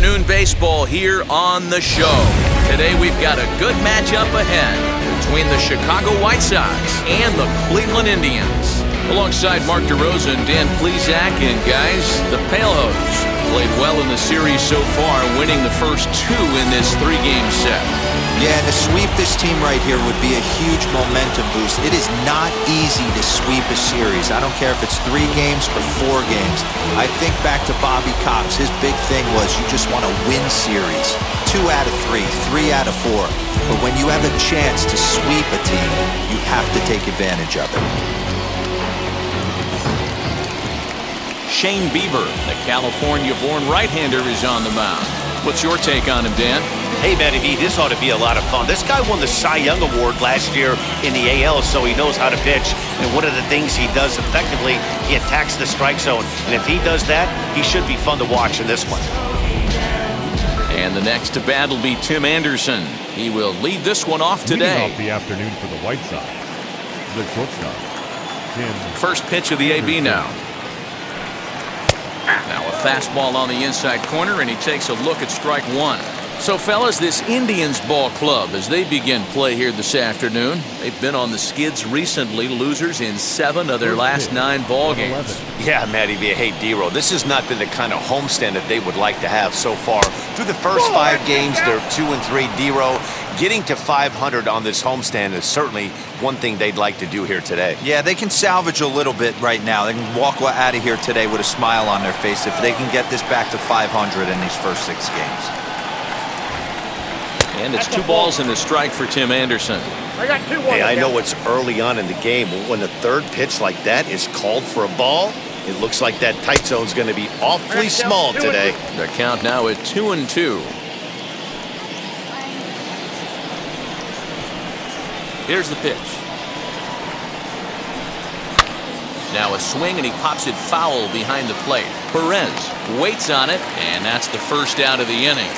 afternoon baseball here on the show. Today we've got a good matchup ahead between the Chicago White Sox and the Cleveland Indians. Alongside Mark DeRosa and Dan Plesac, and guys, the Palehose played well in the series so far, winning the first two in this three-game set. Yeah, to sweep this team right here would be a huge momentum boost. It is not easy to sweep a series. I don't care if it's 3 games or 4 games. I think back to Bobby Cox. His big thing was you just want to win series. 2 out of 3, 3 out of 4. But when you have a chance to sweep a team, you have to take advantage of it. Shane Bieber, the California-born right-hander, is on the mound. What's your take on him, Dan? Hey, Matty V, this ought to be a lot of fun. This guy won the Cy Young Award last year in the AL, so he knows how to pitch. And one of the things he does effectively, he attacks the strike zone. And if he does that, he should be fun to watch in this one. And the next to bat will be Tim Anderson. He will lead this one off today. Leading off the afternoon for the White Sox, the shortstop, Tim. First pitch of the AB now. Now a fastball on the inside corner, and he takes a look at strike one. So, fellas, this Indians ball club, as they begin play here this afternoon, they've been on the skids recently, losers in 7 of their last 9 ball games. Yeah, Matty V, hey, D-Row, this has not been the kind of homestand that they would like to have so far. Through the first 5 games, they're 2-3. D-Row, getting to 500 on this homestand is certainly one thing they'd like to do here today. Yeah, they can salvage a little bit right now. They can walk out of here today with a smile on their face if they can get this back to 500 in these first 6 games. And it's 2 balls and a strike for Tim Anderson. Hey, I know it's early on in the game, but when the third pitch like that is called for a ball, it looks like that tight zone's going to be awfully small today. The count now at 2-2. Here's the pitch. Now a swing, and he pops it foul behind the plate. Perez waits on it, and that's the first out of the inning.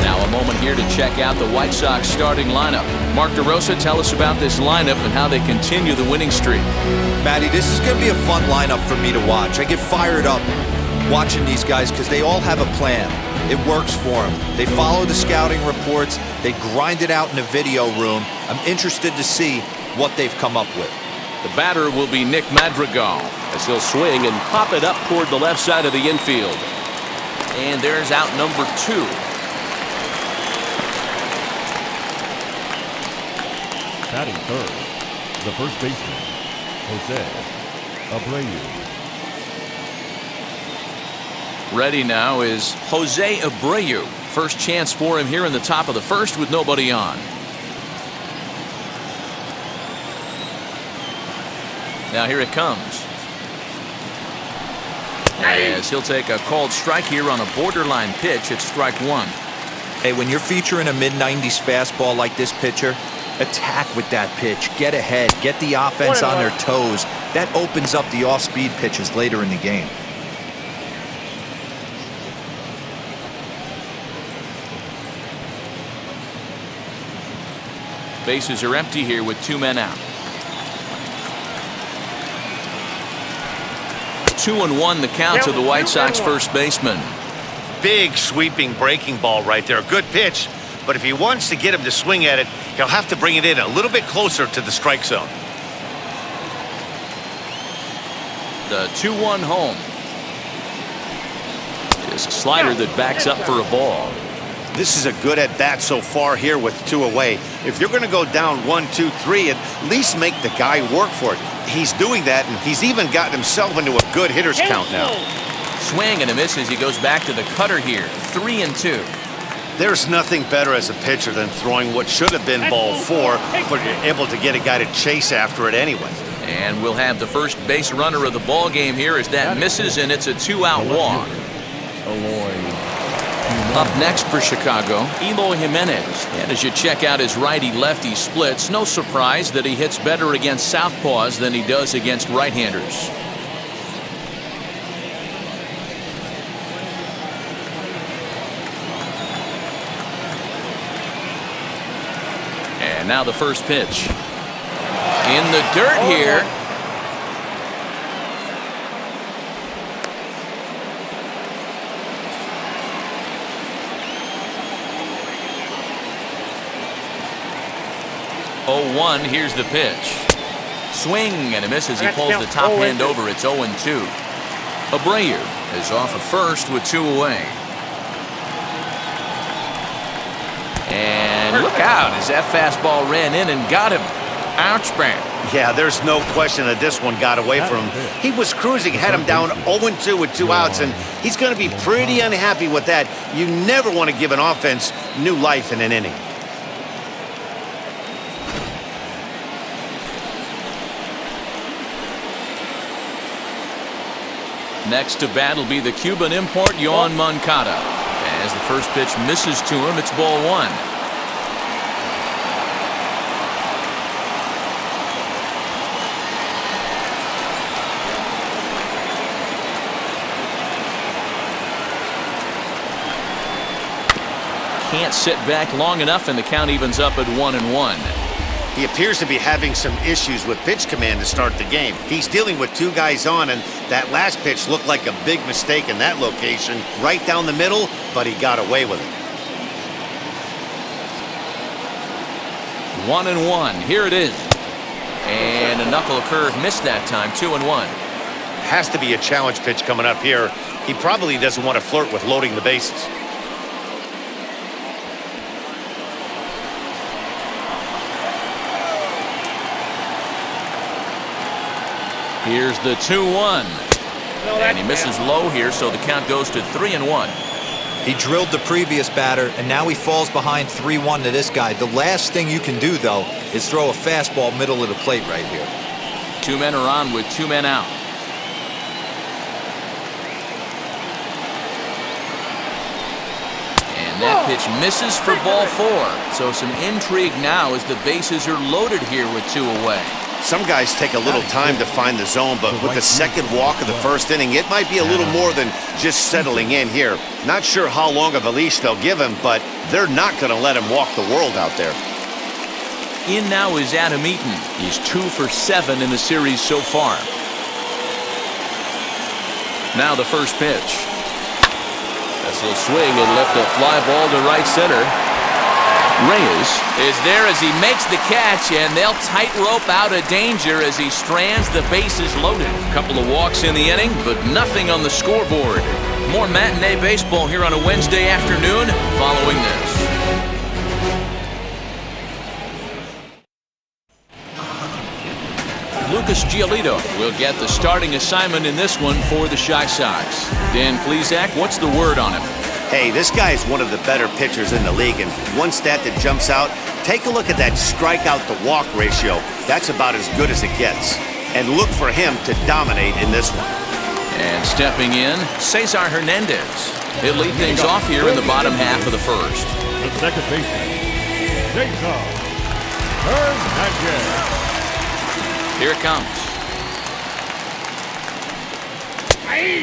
Now a moment here to check out the White Sox starting lineup. Mark DeRosa, tell us about this lineup and how they continue the winning streak. Matty, this is going to be a fun lineup for me to watch. I get fired up watching these guys because they all have a plan. It works for them. They follow the scouting reports. They grind it out in the video room. I'm interested to see what they've come up with. The batter will be Nick Madrigal, as he'll swing and pop it up toward the left side of the infield. And there's out number 2. Batting third, the first baseman, Abreu. Ready now is Jose Abreu. First chance for him here in the top of the first with nobody on. Now here it comes. As he'll take a called strike here on a borderline pitch at strike 1. Hey, when you're featuring a mid-90s fastball like this pitcher, attack with that pitch. Get ahead. Get the offense on their toes. That opens up the off-speed pitches later in the game. Bases are empty here with 2 men out. 2-1 the count to the White Sox first baseman. Big sweeping breaking ball right there. Good pitch. But if he wants to get him to swing at it, he'll have to bring it in a little bit closer to the strike zone. The 2-1 home is a slider that backs up for a ball. This is a good at-bat so far here with 2 away. If you're going to go down 1, 2, 3, at least make the guy work for it. He's doing that, and he's even gotten himself into a good hitter's count now. Swing and a miss as he goes back to the cutter here. 3-2. There's nothing better as a pitcher than throwing what should have been ball 4, but you're able to get a guy to chase after it anyway. And we'll have the first base runner of the ball game here as that misses, and it's a 2-out walk. Up next for Chicago, Eloy Jimenez. And as you check out his righty-lefty splits, no surprise that he hits better against southpaws than he does against right-handers. And now the first pitch. In the dirt here. 0-1, here's the pitch. Swing and a miss as he pulls the top hand over. It's 0-2. Brayer is off of first with 2 away. And look out as that fastball ran in and got him. Ouch, man. Yeah, there's no question that this one got away from him. He was cruising, had him down 0-2 with 2 outs, and he's going to be pretty unhappy with that. You never want to give an offense new life in an inning. Next to bat will be the Cuban import, Monkatta. As the first pitch misses to him, it's ball 1. Can't sit back long enough, and the count evens up at 1-1. He appears to be having some issues with pitch command to start the game. He's dealing with 2 guys on, and that last pitch looked like a big mistake in that location, right down the middle, but he got away with it. 1-1. Here it is. And a knuckle curve missed that time. 2-1. Has to be a challenge pitch coming up here. He probably doesn't want to flirt with loading the bases. Here's the 2-1. And he misses low here, so the count goes to 3-1. He drilled the previous batter, and now he falls behind 3-1 to this guy. The last thing you can do, though, is throw a fastball middle of the plate right here. 2 men are on with 2 men out. And that pitch misses for ball 4. So some intrigue now as the bases are loaded here with 2 away. Some guys take a little time to find the zone, but with the second walk of the first inning, it might be a little more than just settling in here. Not sure how long of a leash they'll give him, but they're not going to let him walk the world out there. In now is Adam Eaton. He's 2 for 7 in the series so far. Now the first pitch. That's a swing and left a fly ball to right center. Reyes is there as he makes the catch, and they'll tightrope out of danger as he strands the bases loaded. A couple of walks in the inning, but nothing on the scoreboard. More matinee baseball here on a Wednesday afternoon following this. Lucas Giolito will get the starting assignment in this one for the White Sox. Dan Plesac, what's the word on him? Hey, this guy is one of the better pitchers in the league, and one stat that jumps out, take a look at that strikeout to walk ratio. That's about as good as it gets. And look for him to dominate in this one. And stepping in, Cesar Hernandez. He'll lead things off here in the bottom half of the first. The second baseman, Cesar Hernandez. Here it comes.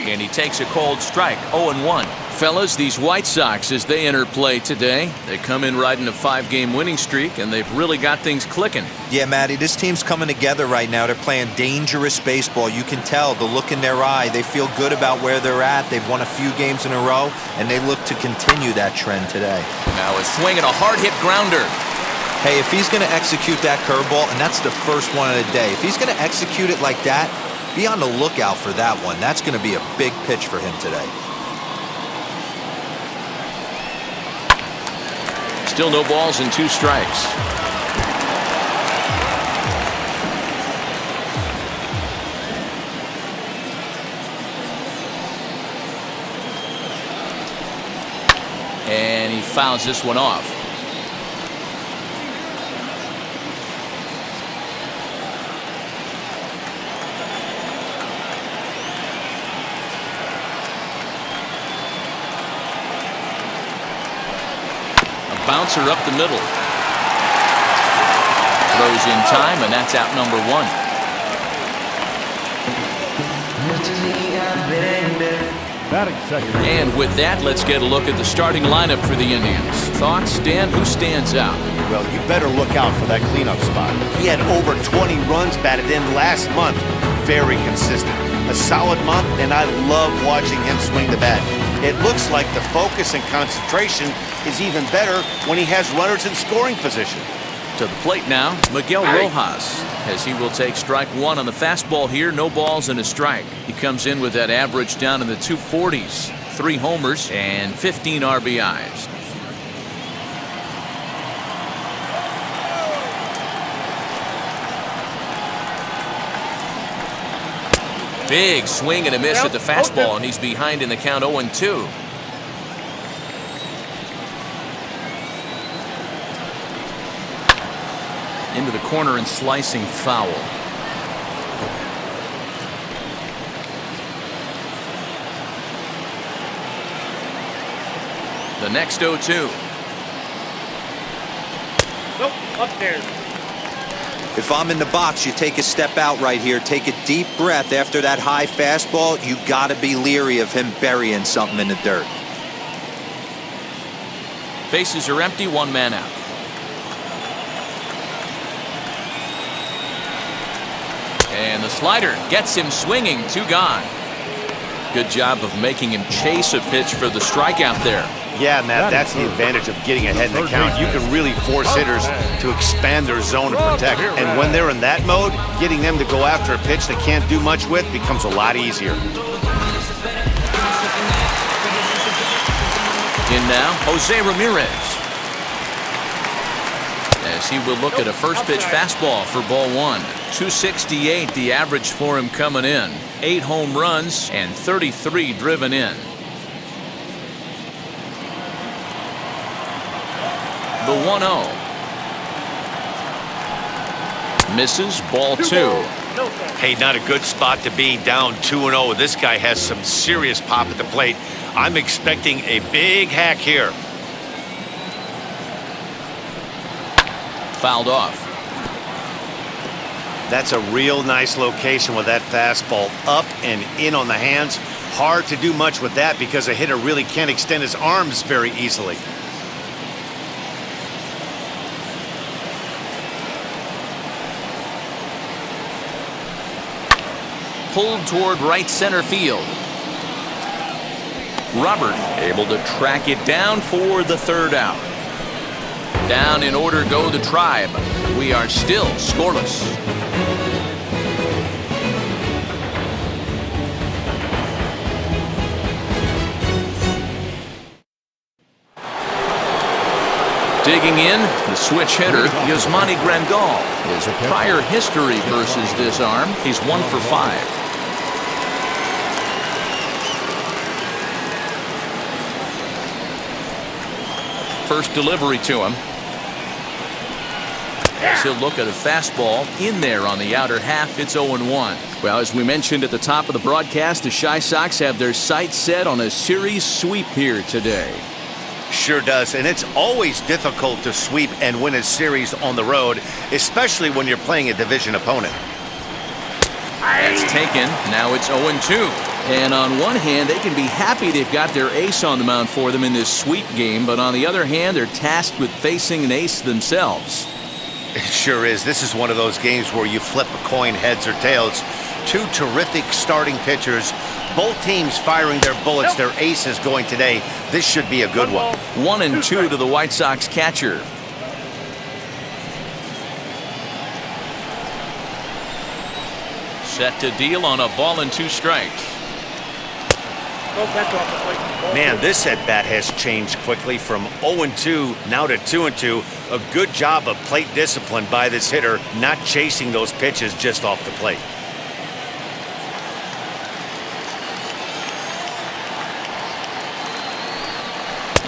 And he takes a cold strike, 0-1. Fellas, these White Sox, as they enter play today, they come in riding a 5-game winning streak, and they've really got things clicking. Yeah, Matty, this team's coming together right now. They're playing dangerous baseball. You can tell the look in their eye. They feel good about where they're at. They've won a few games in a row, and they look to continue that trend today. Now a swing and a hard-hit grounder. Hey, if he's going to execute that curveball, and that's the first one of the day, if he's going to execute it like that, be on the lookout for that one. That's going to be a big pitch for him today. Still no balls and 2 strikes. And he fouls this one off. Bouncer up the middle. Throws in time, and that's out number 1. Batting second. And with that, let's get a look at the starting lineup for the Indians. Thoughts, Dan? Who stands out? Well, you better look out for that cleanup spot. He had over 20 runs batted in last month. Very consistent. A solid month, and I love watching him swing the bat. It looks like the focus and concentration is even better when he has runners in scoring position. To the plate now, Miguel Rojas, as he will take strike one on the fastball here. No balls and a strike. He comes in with that average down in the 240s. 3 homers and 15 RBIs. Big swing and a miss at the fastball, and he's behind in the count 0-2. Into the corner and slicing foul. The next 0-2. Nope, upstairs. If I'm in the box, you take a step out right here. Take a deep breath after that high fastball. You got to be leery of him burying something in the dirt. Bases are empty, 1 man out. And the slider gets him swinging, 2 gone. Good job of making him chase a pitch for the strikeout there. Yeah, Matt, that's the advantage of getting ahead in the count. You can really force hitters to expand their zone and protect. And when they're in that mode, getting them to go after a pitch they can't do much with becomes a lot easier. In now, Jose Ramirez. As he will look at a first pitch fastball for ball 1. 268 the average for him coming in. 8 home runs and 33 driven in. The 1-0. Misses, ball 2. Hey, not a good spot to be, down 2-0. This guy has some serious pop at the plate. I'm expecting a big hack here. Fouled off. That's a real nice location with that fastball up and in on the hands. Hard to do much with that because a hitter really can't extend his arms very easily. Pulled toward right center field. Robert able to track it down for the 3rd out. Down in order go the Tribe. We are still scoreless. Digging in, the switch hitter, Yasmani Grandal. His prior history versus this arm, he's 1 for 5. First delivery to him. As he'll look at a fastball in there on the outer half. It's 0-1. Well, as we mentioned at the top of the broadcast, the Chi Sox have their sights set on a series sweep here today. Sure does, and it's always difficult to sweep and win a series on the road, especially when you're playing a division opponent. That's taken. Now it's 0-2. And on one hand, they can be happy they've got their ace on the mound for them in this sweep game, but on the other hand, they're tasked with facing an ace themselves. It sure is. This is one of those games where you flip a coin heads or tails. 2 terrific starting pitchers, both teams firing their bullets. Their aces going today. This should be a good one. 1-2 to the White Sox catcher. Set to deal on a ball and 2 strikes. Man, this at bat has changed quickly from 0-2 now to 2-2. A good job of plate discipline by this hitter, not chasing those pitches just off the plate.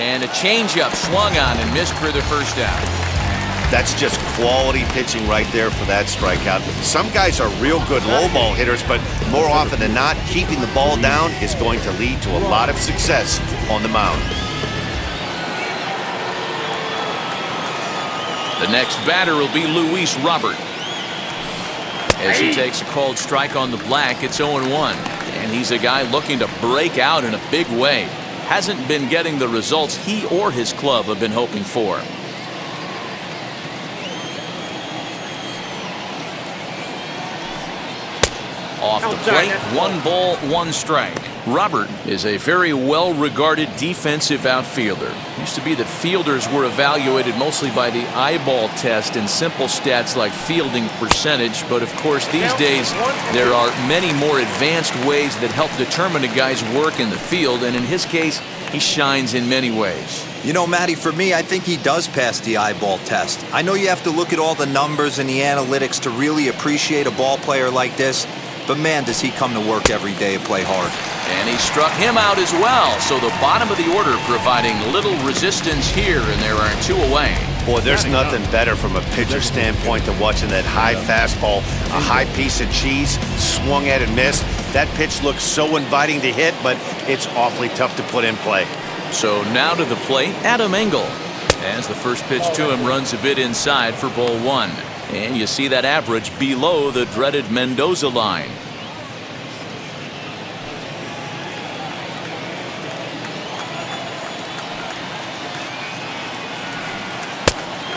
And a changeup swung on and missed for the 1st out. That's just quality pitching right there for that strikeout. Some guys are real good low ball hitters, but more often than not, keeping the ball down is going to lead to a lot of success on the mound. The next batter will be Luis Robert. As he takes a called strike on the black, it's 0-1. And he's a guy looking to break out in a big way. Hasn't been getting the results he or his club have been hoping for. Off the plate, 1 ball, 1 strike. Robert is a very well-regarded defensive outfielder. Used to be that fielders were evaluated mostly by the eyeball test and simple stats like fielding percentage. But of course, these days, there are many more advanced ways that help determine a guy's work in the field. And in his case, he shines in many ways. You know, Matty, for me, I think he does pass the eyeball test. I know you have to look at all the numbers and the analytics to really appreciate a ball player like this. But man, does he come to work every day and play hard. And he struck him out as well. So the bottom of the order providing little resistance here, and there are 2 away. Boy, there's nothing better from a pitcher standpoint than watching that high fastball, a high piece of cheese, swung at and missed. That pitch looks so inviting to hit, but it's awfully tough to put in play. So now to the plate, Adam Engel. As the first pitch to him runs a bit inside for ball 1. And you see that average below the dreaded Mendoza line.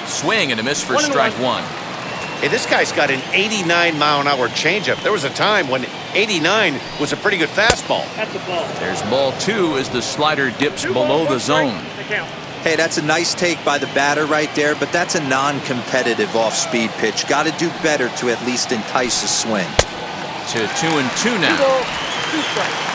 Swing and a miss for strike 1. Hey, this guy's got an 89-mile-an-hour changeup. There was a time when 89 was a pretty good fastball. That's a ball. There's ball 2 as the slider dips below the zone. Hey, that's a nice take by the batter right there, but that's a non-competitive off-speed pitch. Got to do better to at least entice a swing. To 2-2 now. 2 strikes.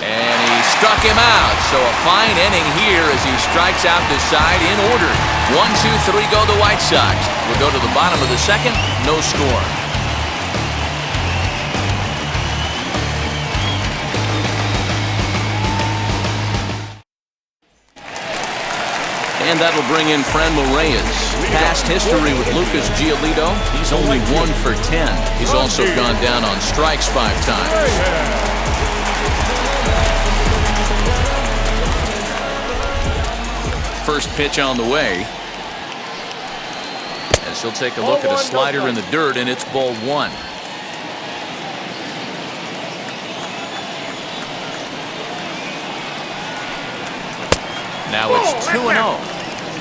And he struck him out. So a fine inning here as he strikes out to side in order. 1, 2, 3 go the White Sox. We'll go to the bottom of the second. No score. And that'll bring in Fran Moreyes. Past history with Lucas Giolito, he's only 1 for 10. He's also gone down on strikes 5 times. First pitch on the way. As he'll take a look at a slider in the dirt, and it's ball 1. Now it's 2-0.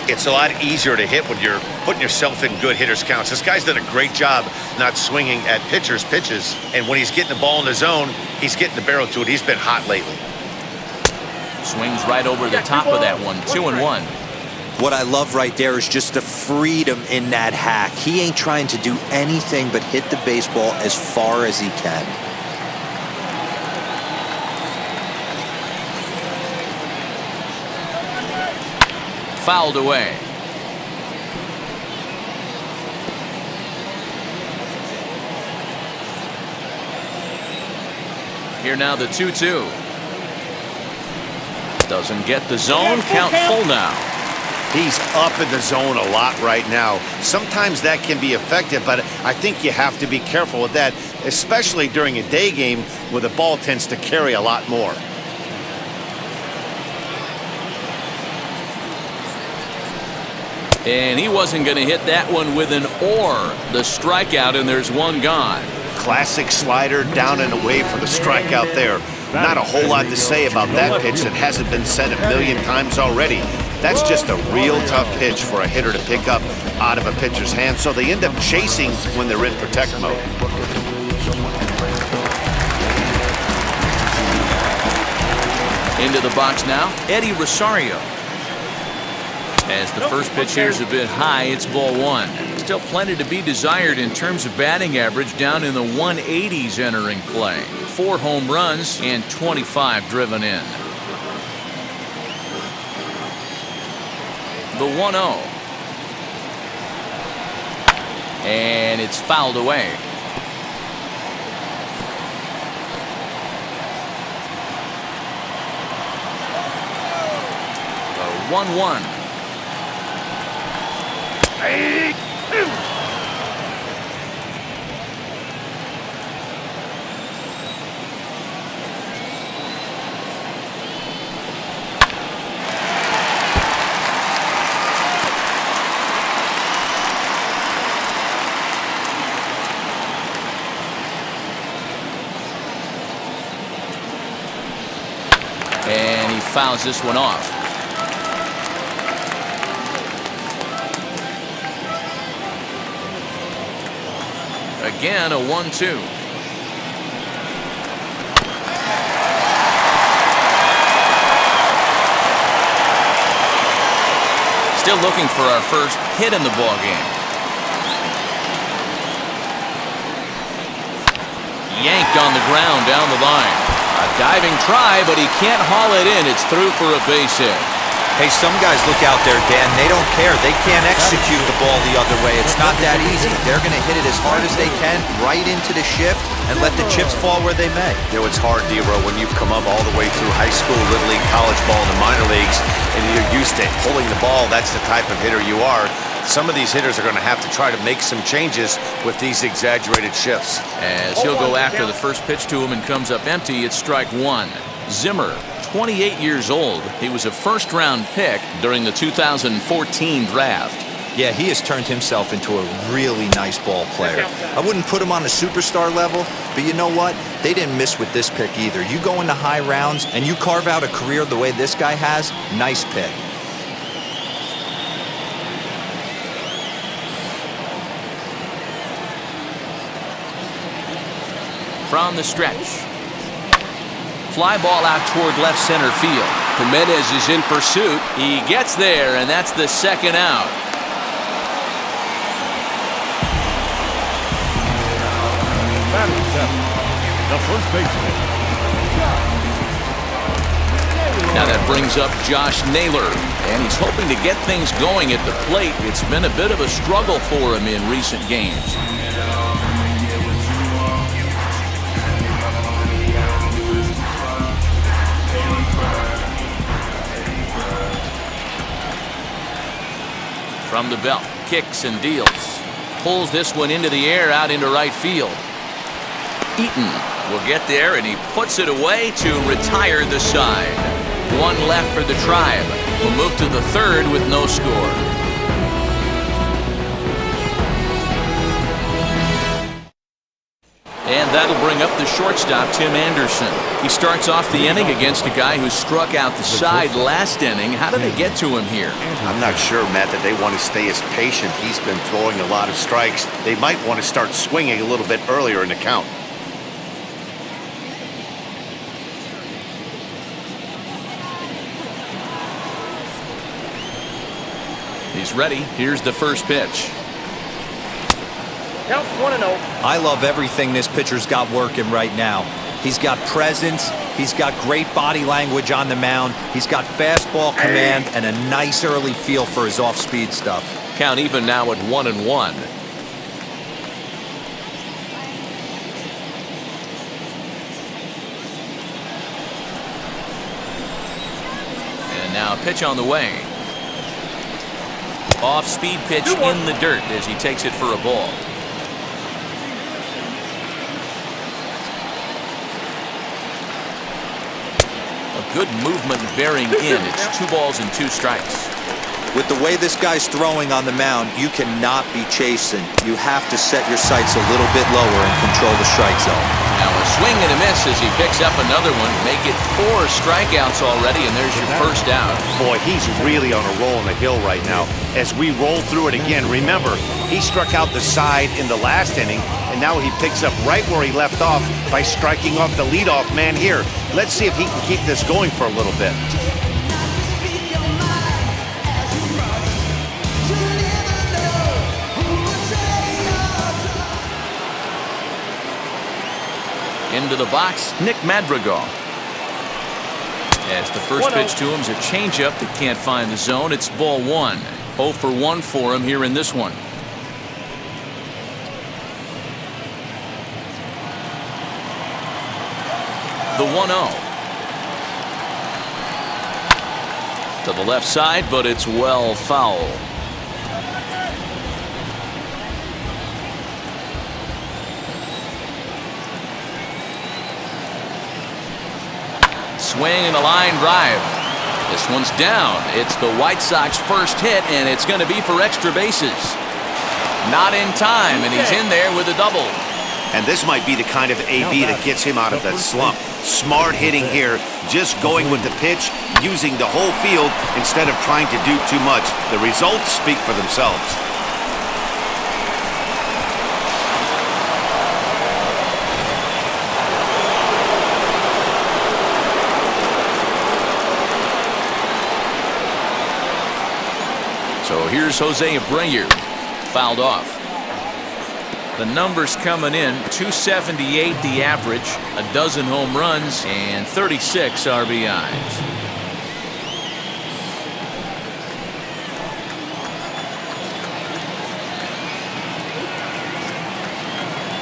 It's a lot easier to hit when you're putting yourself in good hitters' counts. This guy's done a great job not swinging at pitchers' pitches. And when he's getting the ball in the zone, he's getting the barrel to it. He's been hot lately. Swings right over the top of that one. 2-1. What I love right there is just the freedom in that hack. He ain't trying to do anything but hit the baseball as far as he can. Fouled away. Here now the 2-2. Doesn't get the zone. Count full now. He's up in the zone a lot right now. Sometimes that can be effective, but I think you have to be careful with that, especially during a day game where the ball tends to carry a lot more. And he wasn't going to hit that one with an or. The strikeout, and there's one gone. Classic slider down and away for the strikeout there. Not a whole lot to say about that pitch that hasn't been said a million times already. That's just a real tough pitch for a hitter to pick up out of a pitcher's hand, so they end up chasing when they're in protect mode. Into the box now, Eddie Rosario. As the first pitch here is a bit high, it's ball 1. Still plenty to be desired in terms of batting average, down in the 180s entering play. 4 home runs and 25 driven in. The 1-0. And it's fouled away. The 1-1. And he fouls this one off. Again, a 1-2. Still looking for our first hit in the ball game. Yanked on the ground down the line. A diving try, but he can't haul it in. It's through for a base hit. Hey, some guys look out there, Dan. They don't care. They can't execute the ball the other way. It's not that easy. They're going to hit it as hard as they can, right into the shift, and let the chips fall where they may. You know, it's hard, D-Row, when you've come up all the way through high school, little league, college ball, and the minor leagues, and you're used to pulling the ball. That's the type of hitter you are. Some of these hitters are going to have to try to make some changes with these exaggerated shifts. As he'll go after the first pitch to him and comes up empty, it's strike one. Zimmer, 28 years old. He was a first-round pick during the 2014 draft. Yeah, he has turned himself into a really nice ball player. I wouldn't put him on a superstar level, but you know what? They didn't miss with this pick either. You go into high rounds and you carve out a career the way this guy has, nice pick. From the stretch. Fly ball out toward left center field. Ramirez is in pursuit. He gets there, and that's the second out. Batting seven, the first baseman. Now that brings up Josh Naylor, and he's hoping to get things going at the plate. It's been a bit of a struggle for him in recent games. From the belt, kicks and deals. Pulls this one into the air out into right field. Eaton will get there, and he puts it away to retire the side. One left for the Tribe. We'll move to the third with no score. And that'll bring up the shortstop, Tim Anderson. He starts off the inning against a guy who struck out the side last inning. How did they get to him here? I'm not sure, Matt, that they want to stay as patient. He's been throwing a lot of strikes. They might want to start swinging a little bit earlier in the count. He's ready. Here's the first pitch. Count 1-0. I love everything this pitcher's got working right now. He's got presence. He's got great body language on the mound. He's got fastball command and a nice early feel for his off-speed stuff. Count even now at 1-1. And now a pitch on the way. Off-speed pitch in the dirt as he takes it for a ball. Good movement bearing in. It's 2 balls and 2 strikes. With the way this guy's throwing on the mound, you cannot be chasing. You have to set your sights a little bit lower and control the strike zone. Now a swing and a miss as he picks up another one. Make it 4 strikeouts already, and there's your first out. Boy, he's really on a roll on the hill right now. As we roll through it again, remember, he struck out the side in the last inning, and now he picks up right where he left off by striking off the leadoff man here. Let's see if he can keep this going for a little bit. Into the box, Nick Madrigal. As the first pitch to him is a changeup that can't find the zone. It's ball 1. 0 for 1 for him here in this one. The 1-0. To the left side, but it's well foul. Swing and a line drive. This one's down. It's the White Sox first hit, and it's going to be for extra bases. Not in time, and he's in there with a double. And this might be the kind of AB that gets him out of that slump. Smart hitting here, just going with the pitch, using the whole field instead of trying to do too much. The results speak for themselves. Here's Jose Abreu. Fouled off. The numbers coming in, 278 the average, a dozen home runs, and 36 RBIs.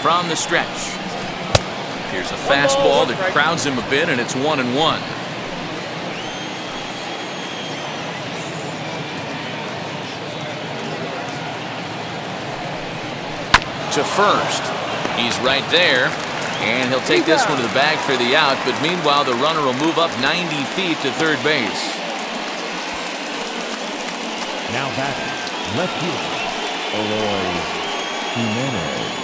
From the stretch. Here's a fastball that crowds him a bit, and it's 1-1. To first. He's right there, and he'll take this one to the bag for the out, but meanwhile the runner will move up 90 feet to third base. Now batting, left fielder, Jimenez.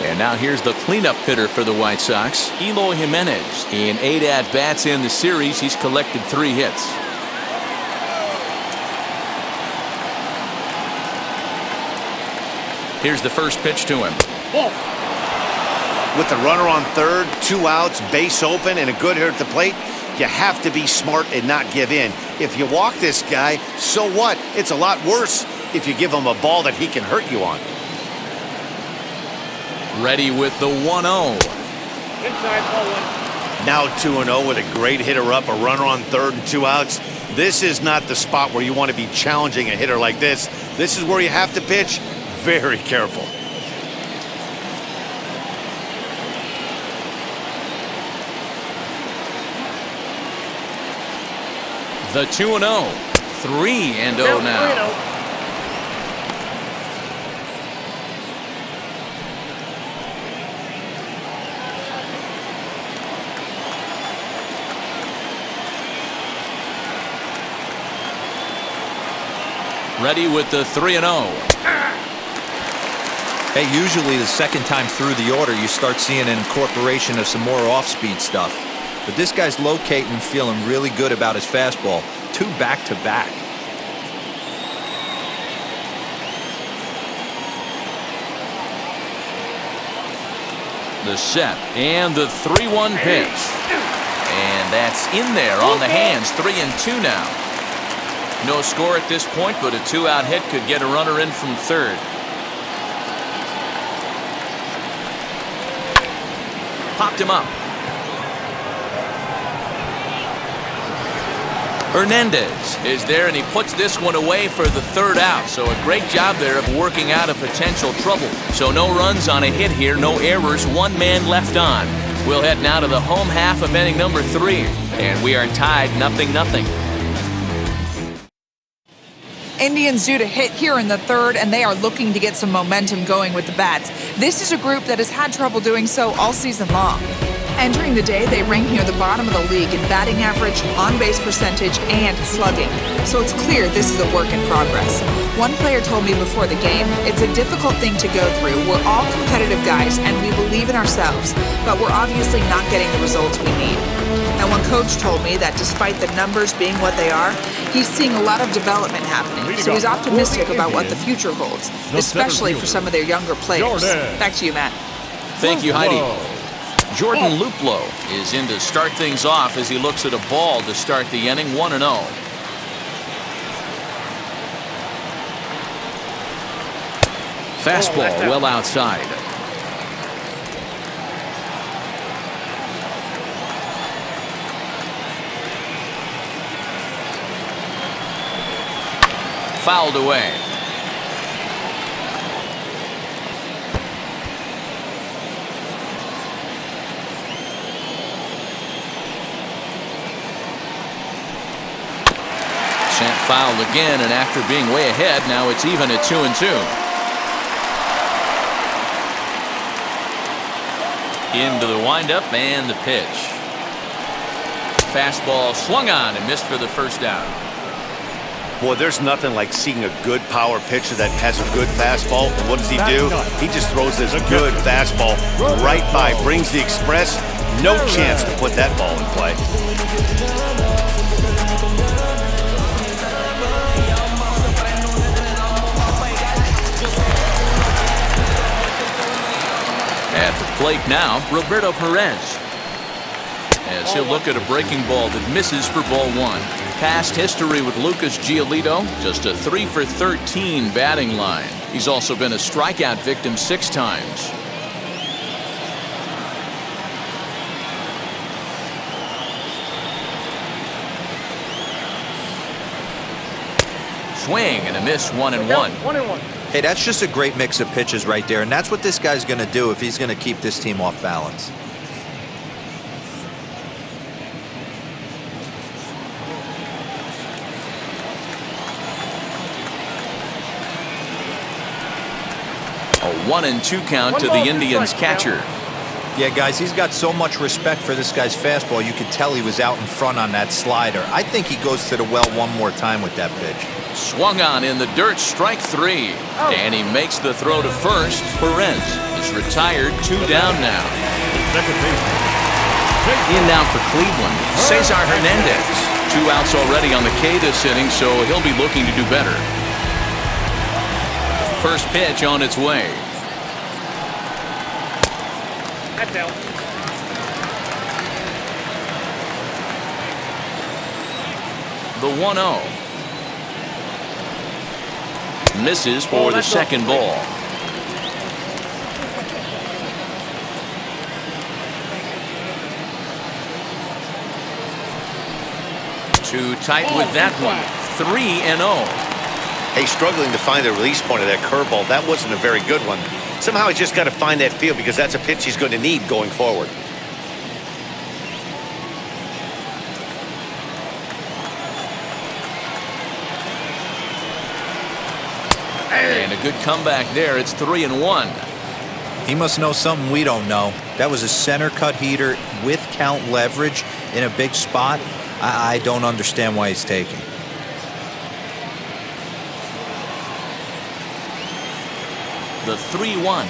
And now here's the cleanup hitter for the White Sox, Eloy Jimenez. In 8 at-bats in the series, he's collected 3 hits. Here's the first pitch to him. With the runner on third, 2 outs, base open, and a good hitter at the plate, you have to be smart and not give in. If you walk this guy, so what? It's a lot worse if you give him a ball that he can hurt you on. Ready with the 1-0. Inside, ball 1. Now 2-0 with a great hitter up, a runner on third and 2 outs. This is not the spot where you want to be challenging a hitter like this. This is where you have to pitch very careful. The 2-0. 3-0 now. Ready with the 3-0. Hey, usually the second time through the order, you start seeing an incorporation of some more off-speed stuff. But this guy's locating, feeling really good about his fastball. 2 back-to-back. The set and the 3-1 pitch. And that's in there on the hands. 3-2 now. No score at this point, but a 2-out hit could get a runner in from third. Popped him up. Hernandez is there, and he puts this one away for the 3rd out. So a great job there of working out a potential trouble. So no runs on a hit here, no errors, 1 man left on. We'll head now to the home half of inning number 3, and we are tied 0-0. Indians due to hit here in the 3rd, and they are looking to get some momentum going with the bats. This is a group that has had trouble doing so all season long. Entering the day, they rank near the bottom of the league in batting average, on-base percentage, and slugging. So it's clear this is a work in progress. One player told me before the game, it's a difficult thing to go through. We're all competitive guys, and we believe in ourselves, but we're obviously not getting the results we need. Now, one coach told me that despite the numbers being what they are, he's seeing a lot of development happening, so he's optimistic about what the future holds, especially for some of their younger players. Back to you, Matt. Thank you, Heidi. Jordan Luplow is in to start things off as he looks at a ball to start the inning. 1-0. Fastball well outside. Fouled away. Sent fouled again, and after being way ahead, now it's even at 2-2. Into the windup and the pitch. Fastball swung on and missed for the 1st out. Boy, there's nothing like seeing a good power pitcher that has a good fastball. And what does he do? He just throws this good fastball right by, brings the express. No chance to put that ball in play. At the plate now, Roberto Perez. as he'll look at a breaking ball that misses for ball one. Past history with Lucas Giolito, just a 3 for 13 batting line. He's also been a strikeout victim 6 times. Swing and a miss, 1-1. 1-1. Hey, that's just a great mix of pitches right there, and that's what this guy's going to do if he's going to keep this team off balance. A 1-2 count to the Indians catcher. Yeah, guys, he's got so much respect for this guy's fastball. You could tell he was out in front on that slider. I think he goes to the well one more time with that pitch. Swung on in the dirt, strike 3. And he makes the throw to first. Perez is retired, 2 down now. Second baseman. In now for Cleveland, Cesar Hernandez. 2 outs already on the K this inning, so he'll be looking to do better. First pitch on its way. That's out. The 1-0. Misses for the second ball. Too tight with that one. 3-0. Hey, struggling to find the release point of that curveball. That wasn't a very good one. Somehow he's just got to find that feel because that's a pitch he's going to need going forward. And a good comeback there. It's 3-1. He must know something we don't know. That was a center cut heater with count leverage in a big spot. I don't understand why he's taking. The 3-1.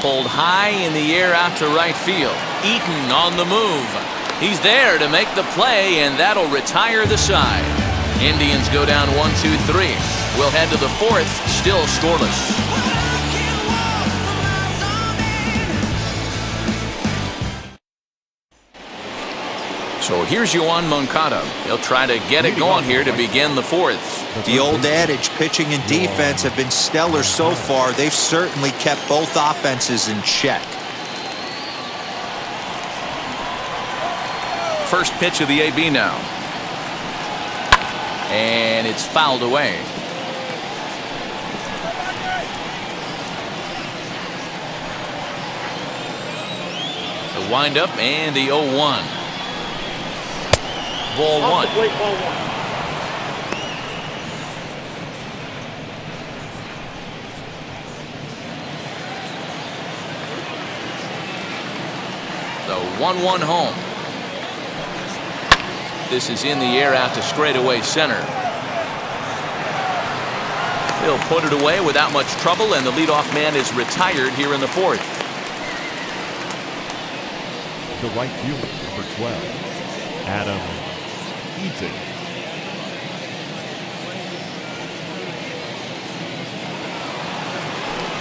Pulled high in the air out to right field. Eaton on the move. He's there to make the play, and that'll retire the side. Indians go down 1-2-3. We'll head to the 4th, still scoreless. So here's Yoán Monkatta. He'll try to get it going here to begin the 4th. The old adage, pitching and defense have been stellar so far. They've certainly kept both offenses in check. First pitch of the AB now. And it's fouled away. The windup and the 0-1. Ball 1. Ball 1. The 1-1 home. This is in the air out to straightaway center. He'll put it away without much trouble, and the leadoff man is retired here in the 4th. The right fielder, number 12, Adam Eaton.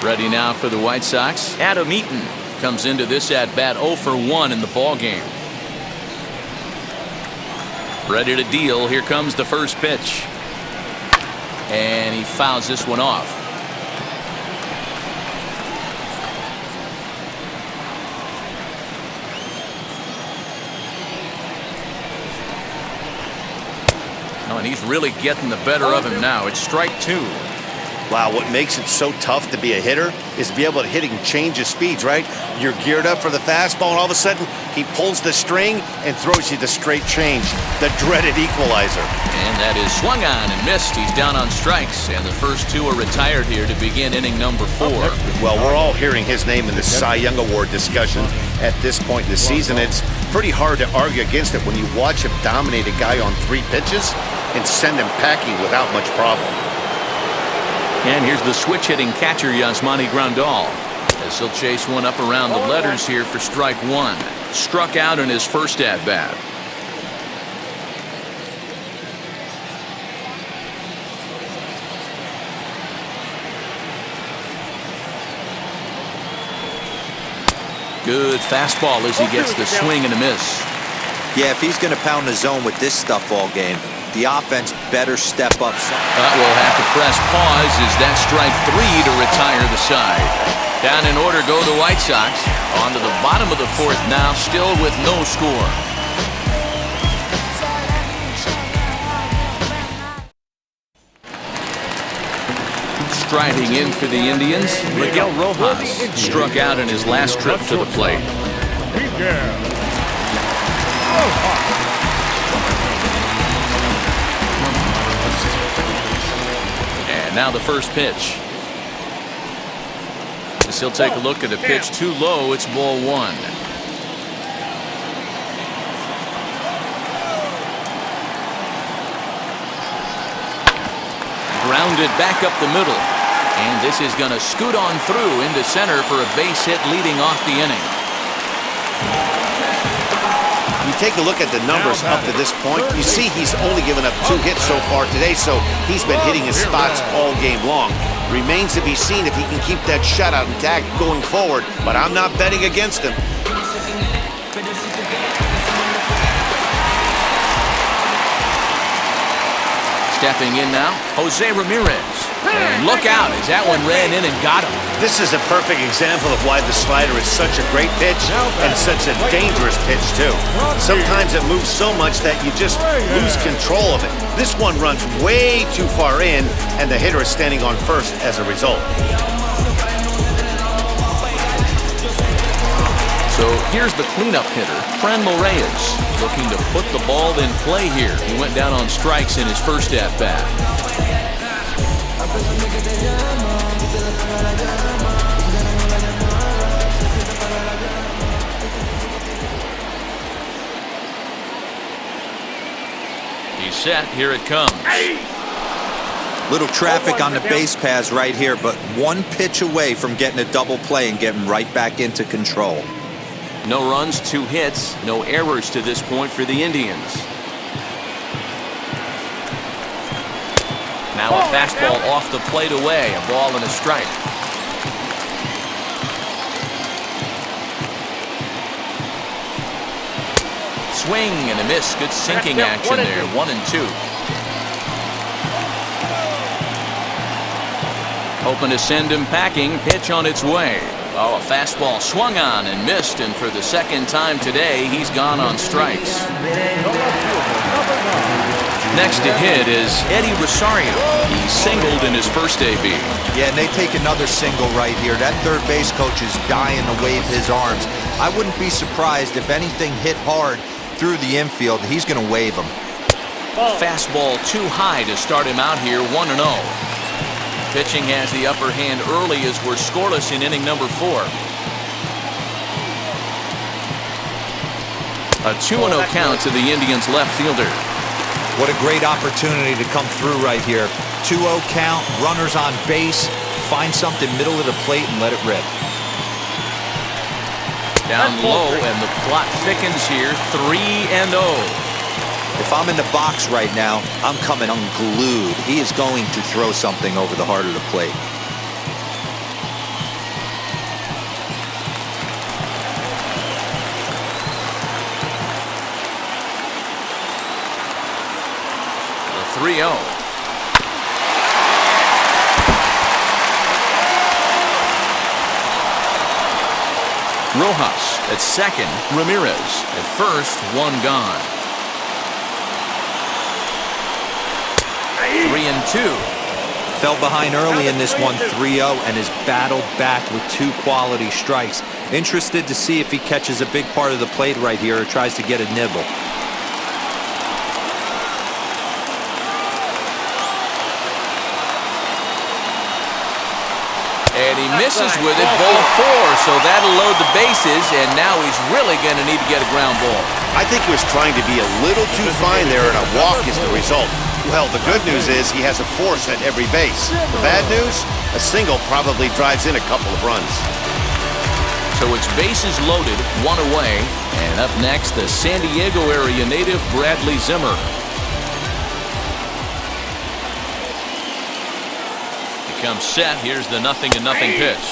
Ready now for the White Sox. Adam Eaton comes into this at-bat 0 for 1 in the ball game. Ready to deal. Here comes the first pitch. And he fouls this one off. Oh, and he's really getting the better of him now. It's strike 2. Wow, what makes it so tough to be a hitter is to be able to hit and change his speeds, right? You're geared up for the fastball, and all of a sudden, he pulls the string and throws you the straight change, the dreaded equalizer. And that is swung on and missed. He's down on strikes, and the first 2 are retired here to begin inning number 4. Well, we're all hearing his name in the Cy Young Award discussions at this point in the season. It's pretty hard to argue against it when you watch him dominate a guy on 3 pitches and send him packing without much problem. And here's the switch-hitting catcher, Yasmani Grandal, as he'll chase one up around the letters here for strike 1. Struck out in his first at-bat. Good fastball as he gets the swing and a miss. Yeah, if he's going to pound the zone with this stuff all game, the offense better step up. But we'll have to press pause as that strike 3 to retire the side. Down in order go the White Sox. On to the bottom of the 4th now, still with no score. Striding in for the Indians, Miguel Rojas struck out in his last trip to the plate. And now the first pitch. As he'll take a look at the pitch too low, it's ball 1. Grounded back up the middle. And this is going to scoot on through into center for a base hit leading off the inning. You take a look at the numbers up to this point, you see he's only given up 2 hits so far today, so he's been hitting his spots all game long. Remains to be seen if he can keep that shutout intact going forward, but I'm not betting against him. Stepping in now, Jose Ramirez. And look out as that one ran in and got him. This is a perfect example of why the slider is such a great pitch and such a dangerous pitch, too. Sometimes it moves so much that you just lose control of it. This one runs way too far in, and the hitter is standing on first as a result. So here's the cleanup hitter, Fran Moreyes, looking to put the ball in play here. He went down on strikes in his first at-bat. He's set. Here it comes. Little traffic on the base paths right here, but one pitch away from getting a double play and getting right back into control. No runs, 2 hits, no errors to this point for the Indians. Now a fastball off the plate away, a ball and a strike. Swing and a miss, good sinking action there, 1-2. Hoping to send him packing, pitch on its way. Oh, a fastball swung on and missed, and for the second time today, he's gone on strikes. Next to hit is Eddie Rosario. He singled in his first AB. Yeah, and they take another single right here. That third base coach is dying to wave his arms. I wouldn't be surprised if anything hit hard through the infield. He's going to wave them. Fastball too high to start him out here, 1-0. Pitching has the upper hand early as we're scoreless in inning number 4. A 2-0 count to the Indians left fielder. What a great opportunity to come through right here. 2-0 count, runners on base, find something middle of the plate and let it rip. Down low and the plot thickens here, 3-0. If I'm in the box right now, I'm coming unglued. He is going to throw something over the heart of the plate. The 3-0. Rojas at second, Ramirez at first, 1 gone. 3-2. Fell behind early in this one, 3-0, and has battled back with 2 quality strikes. Interested to see if he catches a big part of the plate right here or tries to get a nibble. And he misses with it, ball 4, so that'll load the bases, and now he's really going to need to get a ground ball. I think he was trying to be a little too fine there, and a walk is the result. Well, the good news is he has a force at every base. The bad news, a single probably drives in a couple of runs. So it's bases loaded, 1 away, and up next, the San Diego area native Bradley Zimmer. He comes set. Here's the 0-0 pitch.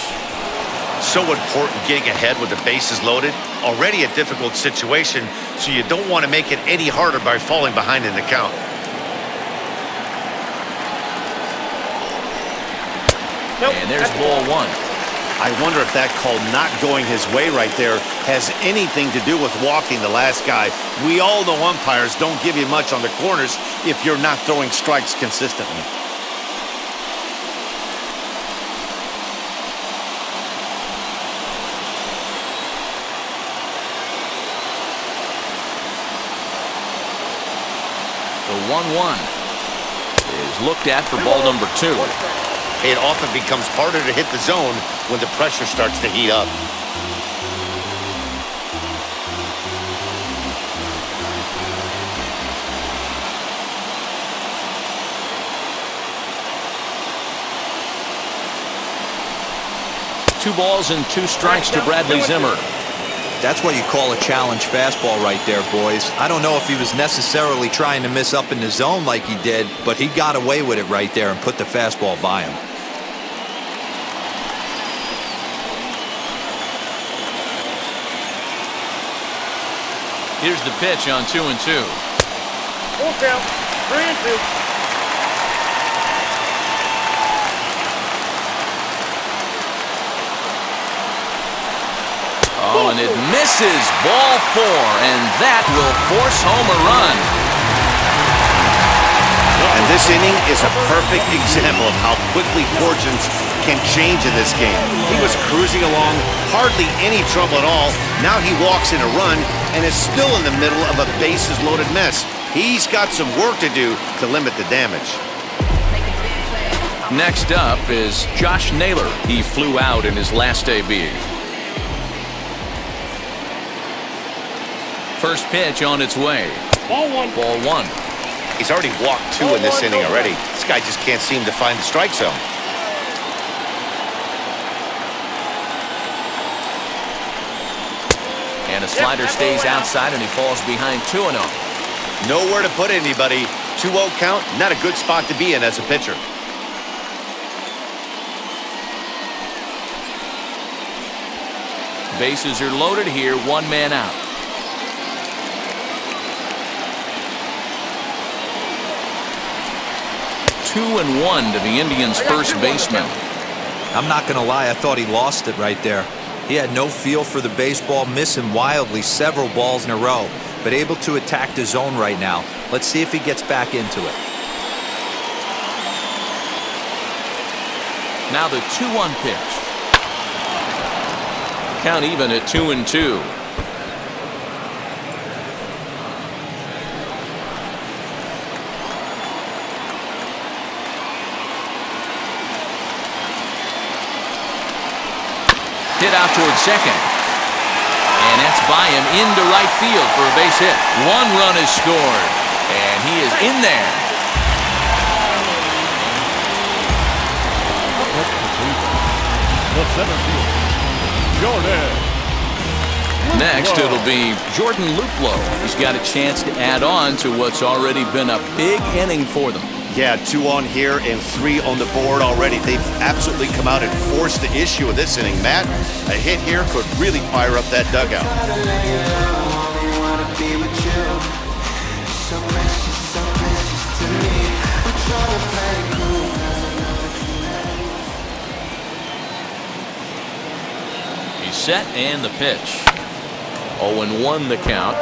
So important getting ahead with the bases loaded. Already a difficult situation, so you don't want to make it any harder by falling behind in the count. And there's ball one. I wonder if that call not going his way right there has anything to do with walking the last guy. We all know umpires don't give you much on the corners if you're not throwing strikes consistently. The 1-1 is looked at for ball number 2. It often becomes harder to hit the zone when the pressure starts to heat up. Two balls and 2 strikes to Bradley Zimmer. That's what you call a challenge fastball right there, boys. I don't know if he was necessarily trying to miss up in the zone like he did, but he got away with it right there and put the fastball by him. Here's the pitch on 2-2. Full count. 3-2. Oh, and it misses. Ball 4, and that will force home a run. And this inning is a perfect example of how quickly fortunes can change in this game. He was cruising along, hardly any trouble at all. Now he walks in a run and is still in the middle of a bases-loaded mess. He's got some work to do to limit the damage. Next up is Josh Naylor. He flew out in his last AB. First pitch on its way. Ball 1. Ball 1. He's already walked 2 in this inning already. This guy just can't seem to find the strike zone. And a slider stays outside, and he falls behind 2-0. Nowhere to put anybody. 2-0 count, not a good spot to be in as a pitcher. Bases are loaded here, 1 man out. 2-1 to the Indians' first baseman. I'm not going to lie, I thought he lost it right there. He had no feel for the baseball, missing wildly several balls in a row, but able to attack the zone right now. Let's see if he gets back into it. Now the 2-1 pitch. Count even at 2-2. Hit out towards second. And that's by him into right field for a base hit. 1 run is scored. And he is in there. The center fielder, Jordan. Next, it'll be Jordan Luplow. He's got a chance to add on to what's already been a big inning for them. Yeah, 2 on here and 3 on the board already. They've absolutely come out and forced the issue of this inning. Matt, a hit here could really fire up that dugout. He's set and the pitch. 0-1 the count.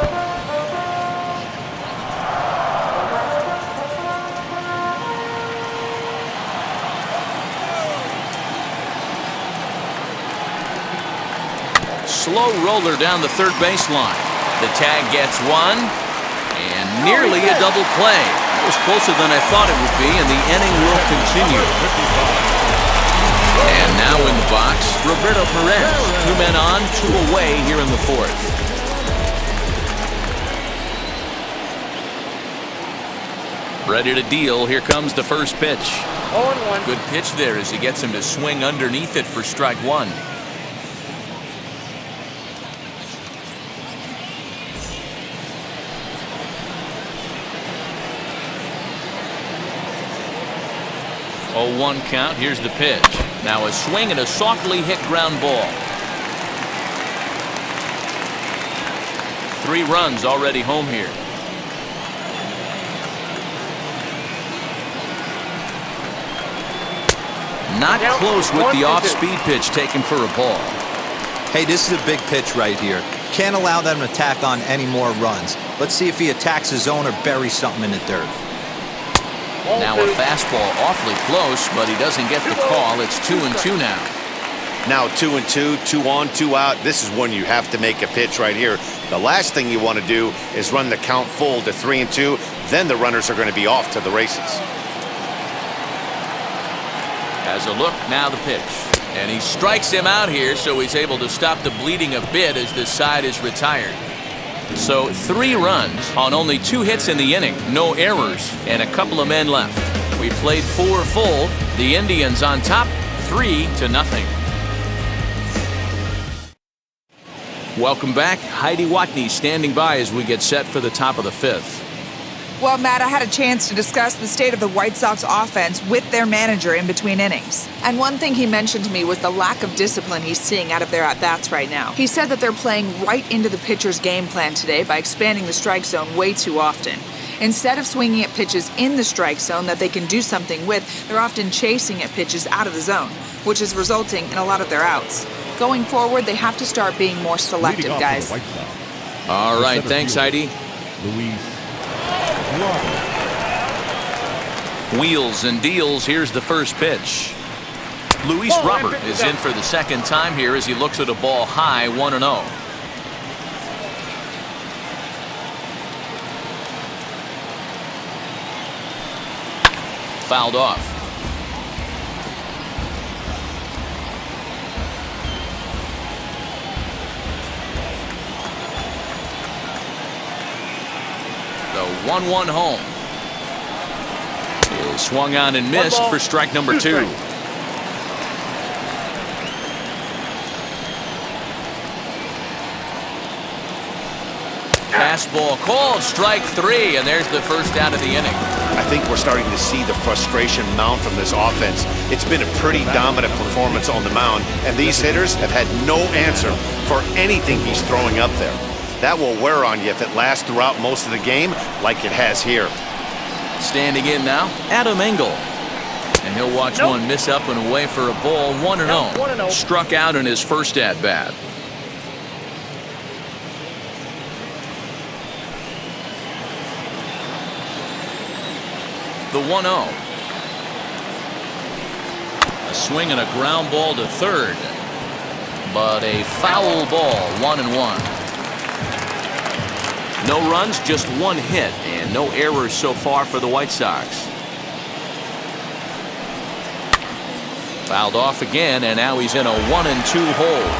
Slow roller down the third baseline. The tag gets 1, and nearly a double play. That was closer than I thought it would be, and the inning will continue. And now in the box, Roberto Perez. 2 men on, 2 away here in the 4th. Ready to deal. Here comes the first pitch. 0-1. Good pitch there as he gets him to swing underneath it for strike 1. Oh, 1 count. Here's the pitch. Now a swing and a softly hit ground ball. 3 runs already home here. Not close with the off-speed pitch taken for a ball. Hey, this is a big pitch right here. Can't allow them to tack on any more runs. Let's see if he attacks his zone or buries something in the dirt. Now a fastball awfully close, but he doesn't get the call. It's 2-2 now. Now 2-2, 2 on, 2 out. This is when you have to make a pitch right here. The last thing you want to do is run the count full to 3-2. Then the runners are going to be off to the races. Has a look, now the pitch. And he strikes him out here, so he's able to stop the bleeding a bit as this side is retired. So 3 runs on only 2 hits in the inning, no errors, and a couple of men left. We played 4 full. The Indians on top, 3-0. Welcome back. Heidi Watney standing by as we get set for the top of the 5th. Well, Matt, I had a chance to discuss the state of the White Sox offense with their manager in between innings. And one thing he mentioned to me was the lack of discipline he's seeing out of their at-bats right now. He said that they're playing right into the pitcher's game plan today by expanding the strike zone way too often. Instead of swinging at pitches in the strike zone that they can do something with, they're often chasing at pitches out of the zone, which is resulting in a lot of their outs. Going forward, they have to start being more selective, guys. All right, thanks, Heidi. Wheels and deals. Here's the first pitch. Luis Robert is in for the second time here as he looks at a ball high, 1-0. Fouled off. The 1-1 home. Is swung on and missed for strike number 2. Fastball called, strike 3, and there's the first out of the inning. I think we're starting to see the frustration mount from this offense. It's been a pretty dominant performance on the mound, and these hitters have had no answer for anything he's throwing up there. That will wear on you if it lasts throughout most of the game like it has here. Standing in now, Adam Engel. And he'll watch one miss up and away for a ball, 1-0. Struck out in his first at-bat. The 1-0. A swing and a ground ball to third. But a foul ball, 1-1. No runs, just 1 hit, and no errors so far for the White Sox. Fouled off again, and now he's in a 1-2 hole.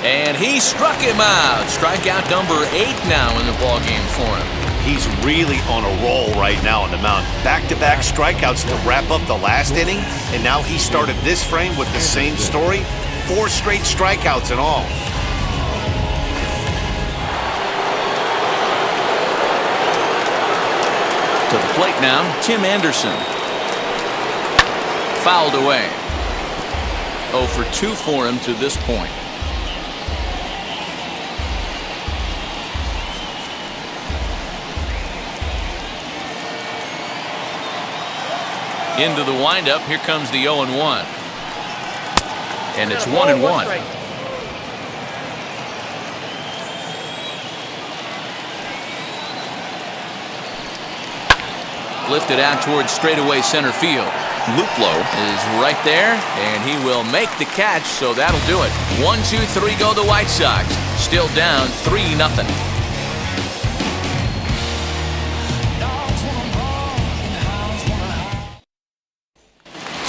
And he struck him out. Strikeout number 8 now in the ballgame for him. He's really on a roll right now on the mound. Back-to-back strikeouts to wrap up the last inning, and now he started this frame with the same story. 4 straight strikeouts in all. To the plate now, Tim Anderson. Fouled away. 0 for 2 for him to this point. Into the windup, here comes the 0-1. And it's 1-1. Lifted out towards straightaway center field. Luplow is right there, and he will make the catch, so that'll do it. 1-2-3 go the White Sox. Still down 3-0.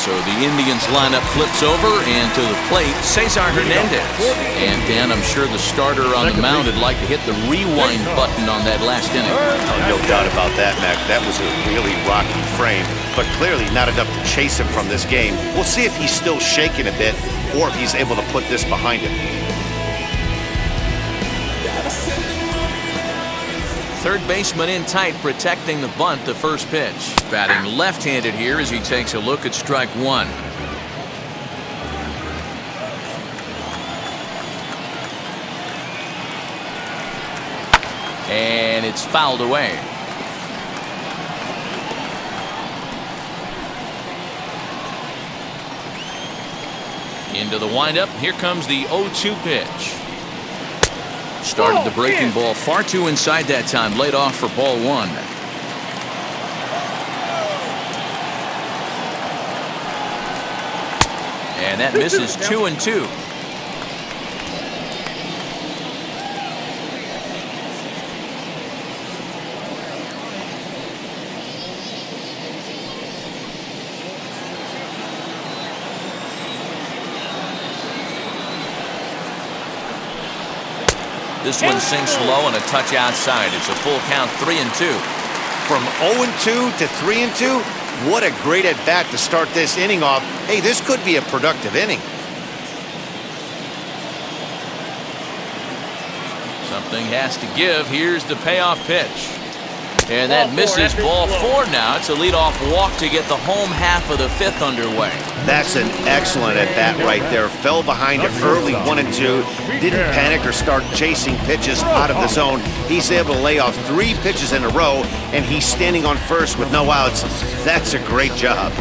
So the Indians lineup flips over, and to the plate, Cesar Hernandez. And Dan, I'm sure the starter on the mound would like to hit the rewind button on that last inning. No doubt about that, Mac. That was a really rocky frame, but clearly not enough to chase him from this game. We'll see if he's still shaking a bit or if he's able to put this behind him. third baseman in tight, protecting the bunt the first pitch. Batting left-handed here as he takes a look at strike one. And it's fouled away. Into the windup. Here comes the 0-2 pitch. Started the breaking ball far too inside that time. Laid off for ball one. And that misses 2-2. This one sinks low and a touch outside. It's a full count, 3-2. From 0-2 to 3-2, what a great at bat to start this inning off. Hey, this could be a productive inning. Something has to give. Here's the payoff pitch. And that misses ball four now. It's a leadoff walk to get the home half of the fifth underway. That's an excellent at bat right there. Fell behind it early, 1-2. Didn't panic or start chasing pitches out of the zone. He's able to lay off 3 pitches in a row, and he's standing on first with no outs. That's a great job.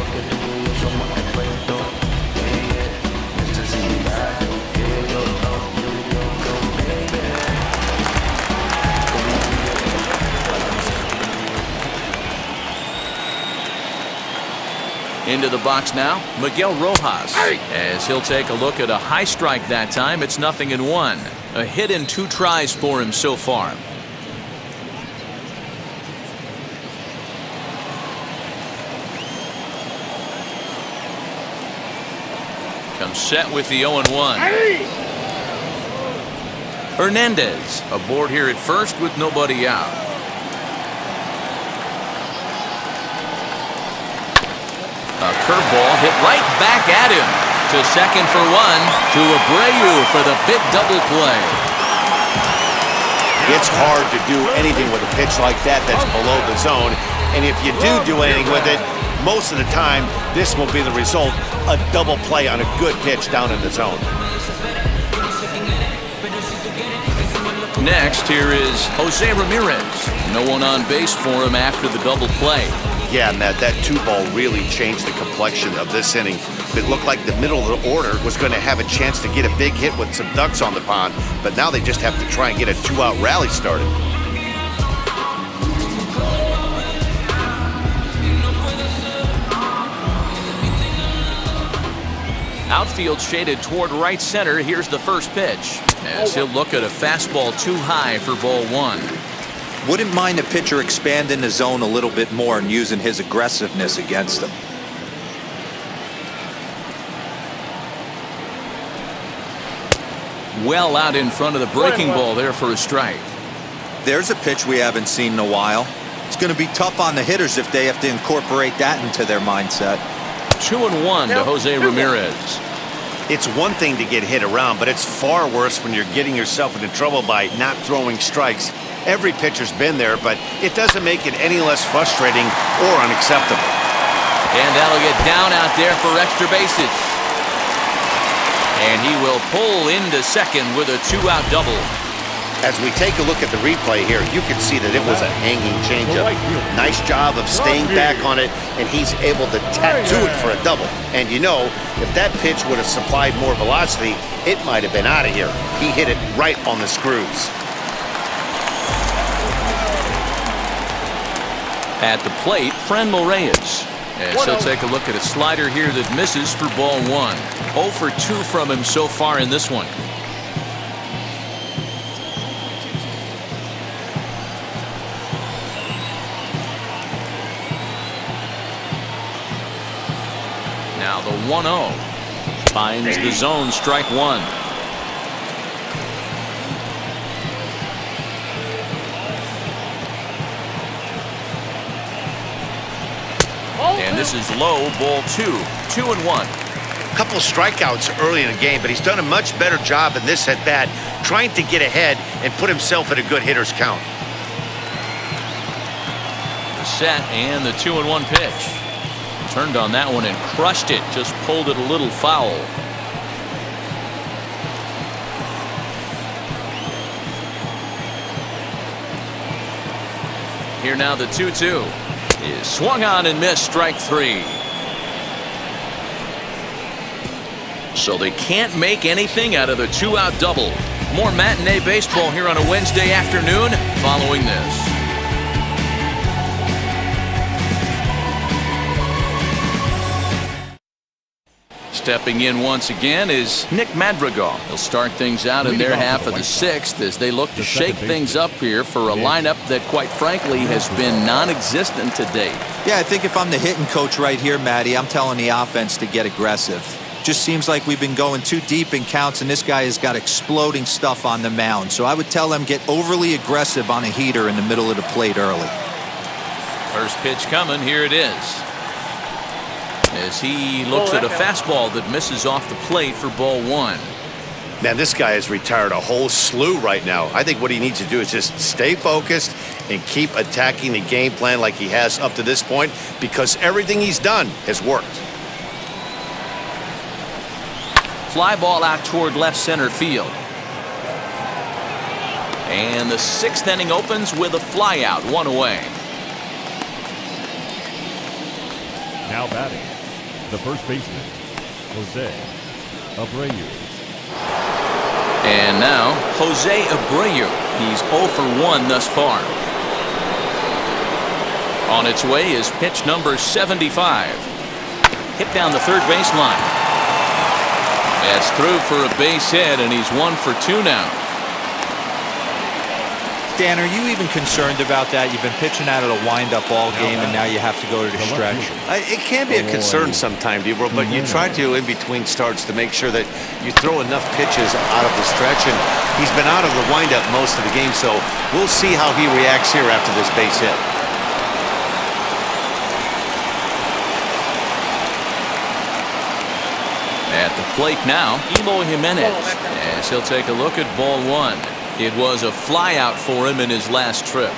Into the box now, Miguel Rojas, as he'll take a look at a high strike that time. It's 0-1. A hit in 2 tries for him so far. Comes set with the 0-1. Hernandez aboard here at first with nobody out. A curveball hit right back at him. To second for one. To Abreu for the big double play. It's hard to do anything with a pitch like that that's below the zone. And if you do anything with it, most of the time, this will be the result. A double play on a good pitch down in the zone. Next, here is Jose Ramirez. No one on base for him after the double play. Yeah, Matt, that 2-ball really changed the complexion of this inning. It looked like the middle of the order was going to have a chance to get a big hit with some ducks on the pond, but now they just have to try and get a 2-out rally started. Outfield shaded toward right center. Here's the first pitch, as he'll look at a fastball too high for ball one. Wouldn't mind a pitcher expanding the zone a little bit more and using his aggressiveness against them. Well out in front of the breaking ball there for a strike. There's a pitch we haven't seen in a while. It's going to be tough on the hitters if they have to incorporate that into their mindset. 2-1 to Jose Ramirez. It's one thing to get hit around, but it's far worse when you're getting yourself into trouble by not throwing strikes. Every pitcher's been there, but it doesn't make it any less frustrating or unacceptable. And that'll get down out there for extra bases. And he will pull into second with a 2-out double. As we take a look at the replay here, you can see that it was a hanging changeup. Nice job of staying back on it, and he's able to tattoo it for a double. And you know, if that pitch would have supplied more velocity, it might have been out of here. He hit it right on the screws. At the plate, Fran Moreyes. As he'll take a look at a slider here that misses for ball one. 0 for 2 from him so far in this one. Now the 1-0. Finds the zone, strike one. And this is low, ball 2. 2-1. A couple of strikeouts early in the game, but he's done a much better job in this at bat, trying to get ahead and put himself in a good hitter's count. The set and the 2-1 pitch. Turned on that one and crushed it. Just pulled it a little foul. Here now the 2-2 is swung on and missed, strike 3. So they can't make anything out of the 2-out double. More matinee baseball here on a Wednesday afternoon following this. Stepping in once again is Nick Madrigal. He'll start things out in their half of the 6th as they look to shake things up here for a lineup that, quite frankly, has been non-existent to date. Yeah, I think if I'm the hitting coach right here, Matty, I'm telling the offense to get aggressive. Just seems like we've been going too deep in counts, and this guy has got exploding stuff on the mound. So I would tell them get overly aggressive on a heater in the middle of the plate early. First pitch coming. Here it is. As he looks at a fastball that misses off the plate for ball 1. Man, this guy has retired a whole slew right now. I think what he needs to do is just stay focused and keep attacking the game plan like he has up to this point, because everything he's done has worked. Fly ball out toward left center field. And the 6th inning opens with a fly out, 1 away. Now batting, the first baseman, Jose Abreu. And now, Jose Abreu. He's 0 for 1 thus far. On its way is pitch number 75. Hit down the third baseline. That's through for a base hit, and he's 1 for 2 now. Dan, are you even concerned about that? You've been pitching out of the wind-up all game, and now you have to go to the stretch. It can be a concern sometimes, DeRosa, but you try to, in between starts, to make sure that you throw enough pitches out of the stretch, and he's been out of the wind-up most of the game, so we'll see how he reacts here after this base hit. At the plate now, Eloy Jimenez, as he'll take a look at ball 1. It was a fly out for him in his last trip.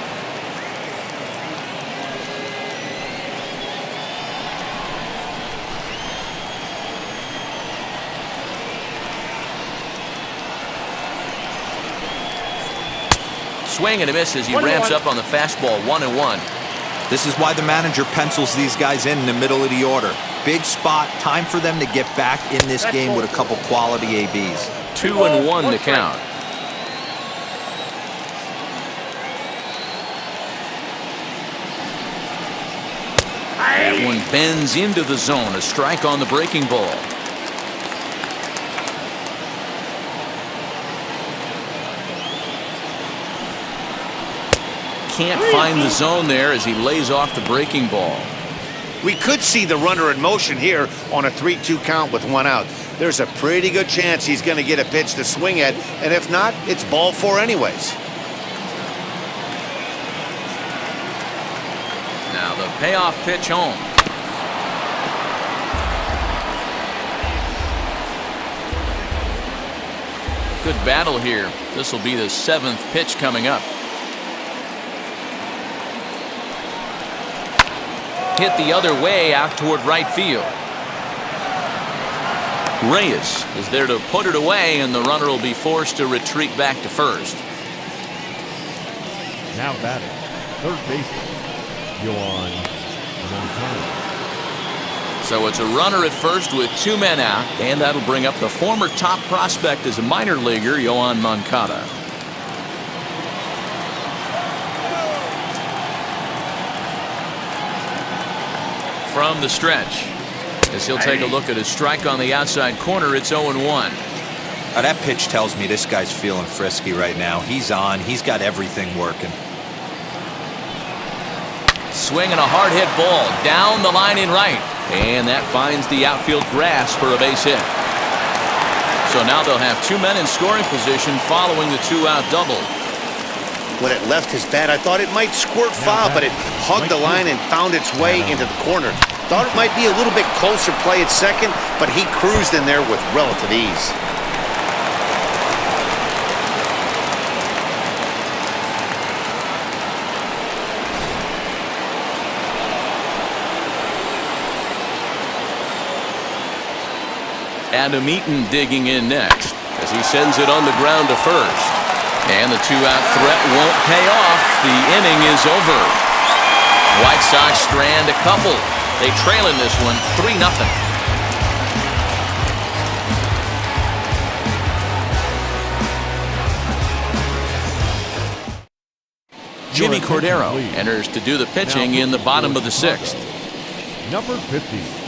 Swing and a miss as he ramps up on the fastball. 1-1. This is why the manager pencils these guys in the middle of the order. Big spot, time for them to get back in this game with a couple quality ABs. 2-1 the count. That one bends into the zone. A strike on the breaking ball. Can't find the zone there as he lays off the breaking ball. We could see the runner in motion here on a 3-2 count with 1 out. There's a pretty good chance he's going to get a pitch to swing at, and if not, it's ball 4 anyways. Now the payoff pitch home. Good battle here. This will be the 7th pitch coming up. Hit the other way out toward right field. Reyes is there to put it away, and the runner will be forced to retreat back to first. Now batting, third baseman, Monkatta. So it's a runner at first with 2 men out, and that'll bring up the former top prospect as a minor leaguer, Monkatta. From the stretch, as he'll take a look at his strike on the outside corner, it's 0-1. That pitch tells me this guy's feeling frisky right now. He's on. He's got everything working. Swinging a hard hit ball down the line in right, and that finds the outfield grass for a base hit. So now they'll have 2 men in scoring position following the 2-out double. When it left his bat, I thought it might squirt foul, but it hugged the line and found its way into the corner. Thought it might be a little bit closer play at second, but he cruised in there with relative ease. Adam Eaton digging in next as he sends it on the ground to first. And the two-out threat won't pay off. The inning is over. White Sox strand a couple. They trail in this one 3-0. Jimmy Cordero enters to do the pitching in the bottom of the sixth. Number 50.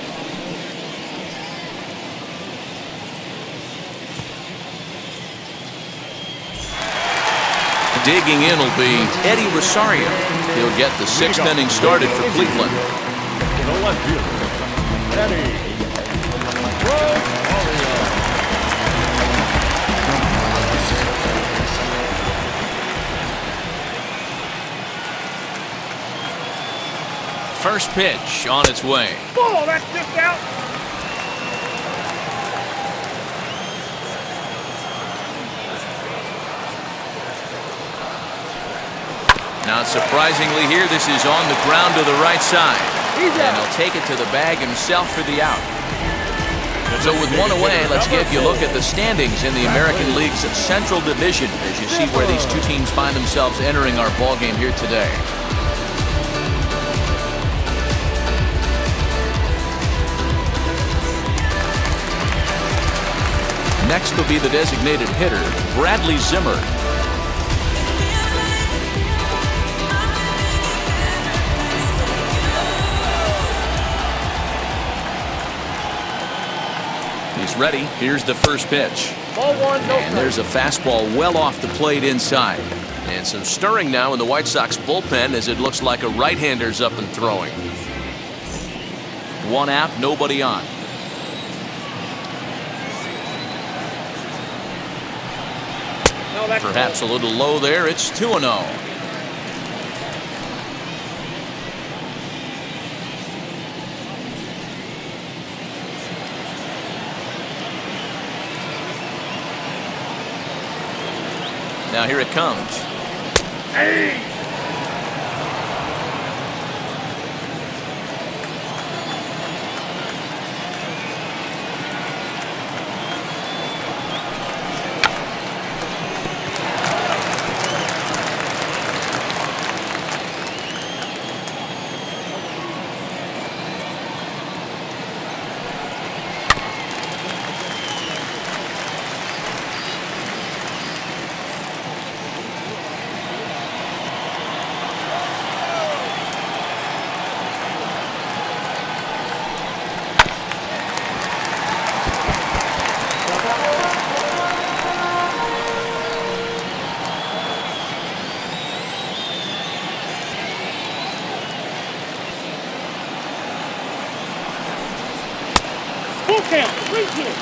Digging in will be Eddie Rosario. He'll get the sixth inning started for Cleveland. The left fielder, Eddie Rosario. First pitch on its way. Ball, that's just out. Not surprisingly here, this is on the ground to the right side. And he'll take it to the bag himself for the out. So with one away, let's give you a look at the standings in the American League's Central Division as you see where these two teams find themselves entering our ballgame here today. Next will be the designated hitter, Bradley Zimmer. He's ready. Here's the first pitch. Ball one, no And there's a fastball well off the plate inside. And some stirring now in the White Sox bullpen as it looks like a right-hander's up and throwing. One out, nobody on. No, that's Perhaps a little low there. It's 2-0. Now here it comes. Hey!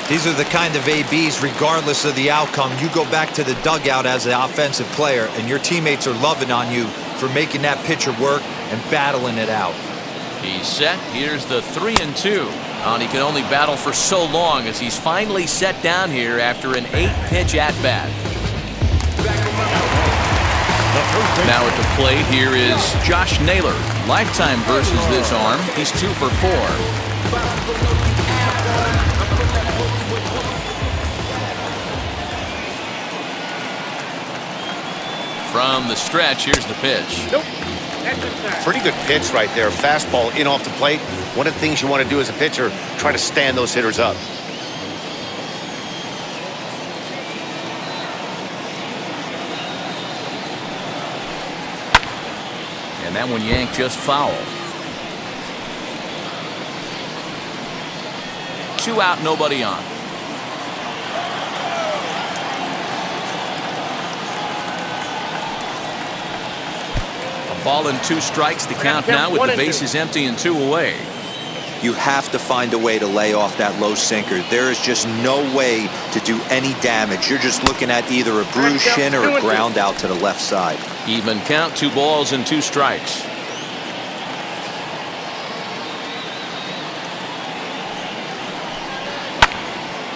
These are the kind of ABs, regardless of the outcome, you go back to the dugout as an offensive player, and your teammates are loving on you for making that pitcher work and battling it out. He's set. Here's the 3-2. And he can only battle for so long as he's finally set down here after an 8-pitch at-bat. Now at the plate, here is Josh Naylor. Lifetime versus this arm. He's 2 for 4. From the stretch, here's the pitch. Nope. That's inside. Pretty good pitch right there. Fastball in off the plate. One of the things you want to do as a pitcher, try to stand those hitters up. And that one yanked just foul. 2 out, nobody on. A ball and 2 strikes to count now with the bases empty and 2 away. You have to find a way to lay off that low sinker. There is just no way to do any damage. You're just looking at either a bruised shin or a ground out to the left side. Even count, 2 balls and 2 strikes.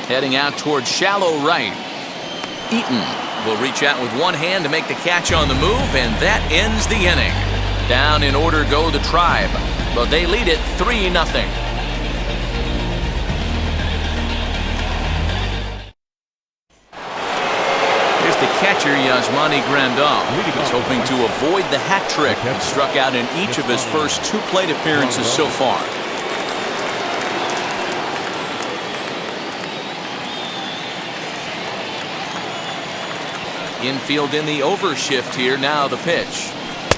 Heading out towards shallow right. Eaton will reach out with one hand to make the catch on the move, and that ends the inning. Down in order go the Tribe, but they lead it 3-0. catcher, Yasmani Grandal. He's hoping to avoid the hat trick. He struck out in each of his first 2 plate appearances so far. Infield in the overshift here. Now the pitch.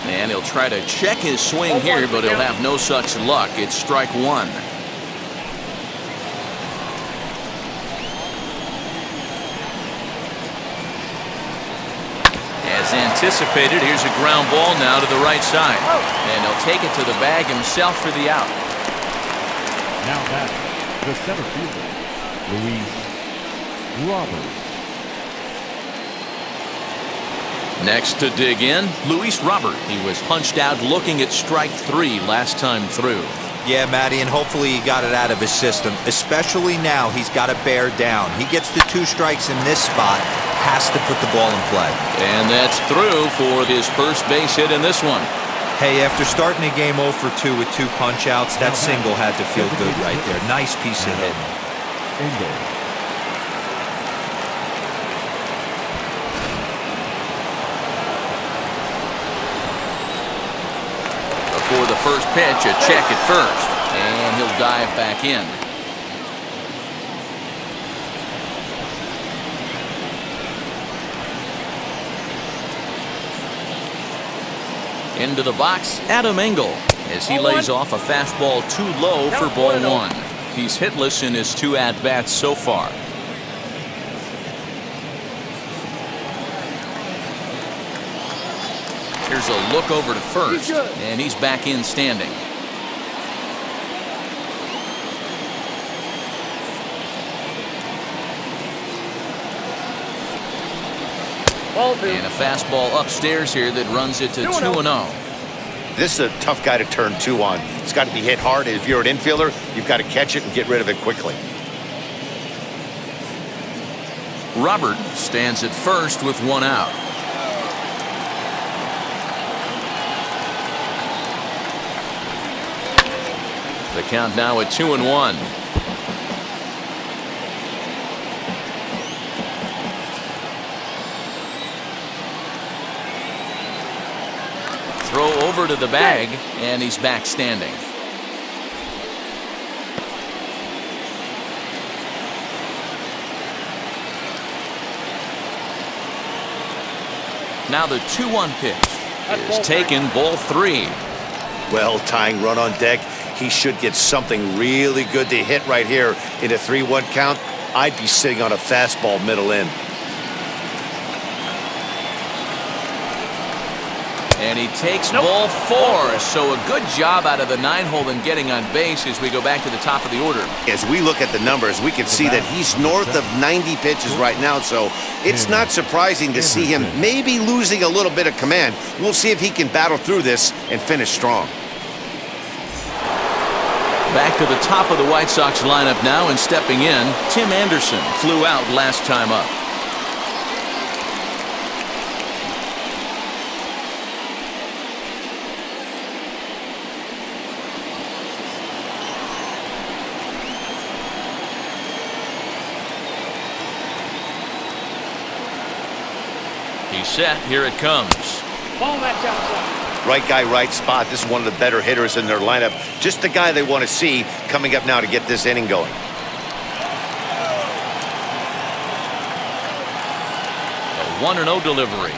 And he'll try to check his swing here, but he'll have no such luck. It's strike 1. As anticipated, here's a ground ball now to the right side. And he'll take it to the bag himself for the out. Now back, the center fielder, Luis Robert. Next to dig in, Luis Robert. He was punched out looking at strike 3 last time through. Yeah, Matty, and hopefully he got it out of his system. Especially now, he's got to bear down. He gets the 2 strikes in this spot, has to put the ball in play. And that's through for his first base hit in this one. Hey, after starting a game 0 for 2 with 2 punch-outs, that single had to feel good right there. Nice piece of hitting. Engel. For the first pitch, a check at first, and he'll dive back in. Into the box, Adam Engel, as he lays off a fastball too low for ball 1. He's hitless in his 2 at-bats so far. Here's a look over to first, and he's back in standing. And a fastball upstairs here that runs it to 2-0. This is a tough guy to turn 2 on. It's got to be hit hard. If you're an infielder, you've got to catch it and get rid of it quickly. Robert stands at first with 1 out. The count now at 2-1. Throw over to the bag, and he's back standing. Now the 2-1 pitch is taken, ball 3. Well, tying run on deck. He should get something really good to hit right here in a 3-1 count. I'd be sitting on a fastball middle in. And he takes ball 4. So a good job out of the 9-hole in getting on base as we go back to the top of the order. As we look at the numbers, we can see that he's north of 90 pitches right now. So it's not surprising to see him maybe losing a little bit of command. We'll see if he can battle through this and finish strong. Back to the top of the White Sox lineup now, and stepping in, Tim Anderson flew out last time up. He's set. Here it comes. Ball match outside. Right guy, right spot. This is one of the better hitters in their lineup. Just the guy they want to see coming up now to get this inning going. A 1-0 delivery.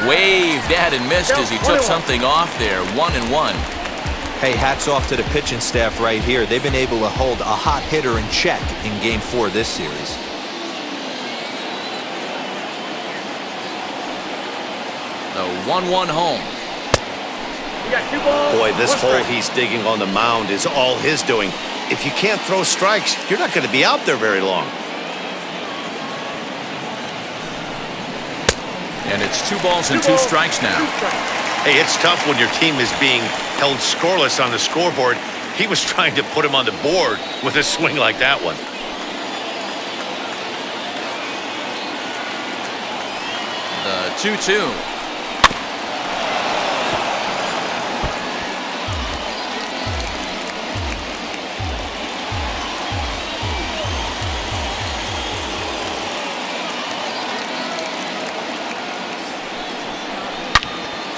Waved at and missed as he took something off there. 1-1. Hey, hats off to the pitching staff right here. They've been able to hold a hot hitter in check in Game 4 this series. The 1-1 home. You got 2 balls. Boy, this 1 hole strike. he's digging on the mound is all his doing. If you can't throw strikes, you're not going to be out there very long. And it's 2 balls and 2 strikes now. Hey, it's tough when your team is being held scoreless on the scoreboard. He was trying to put him on the board with a swing like that one. The 2-2.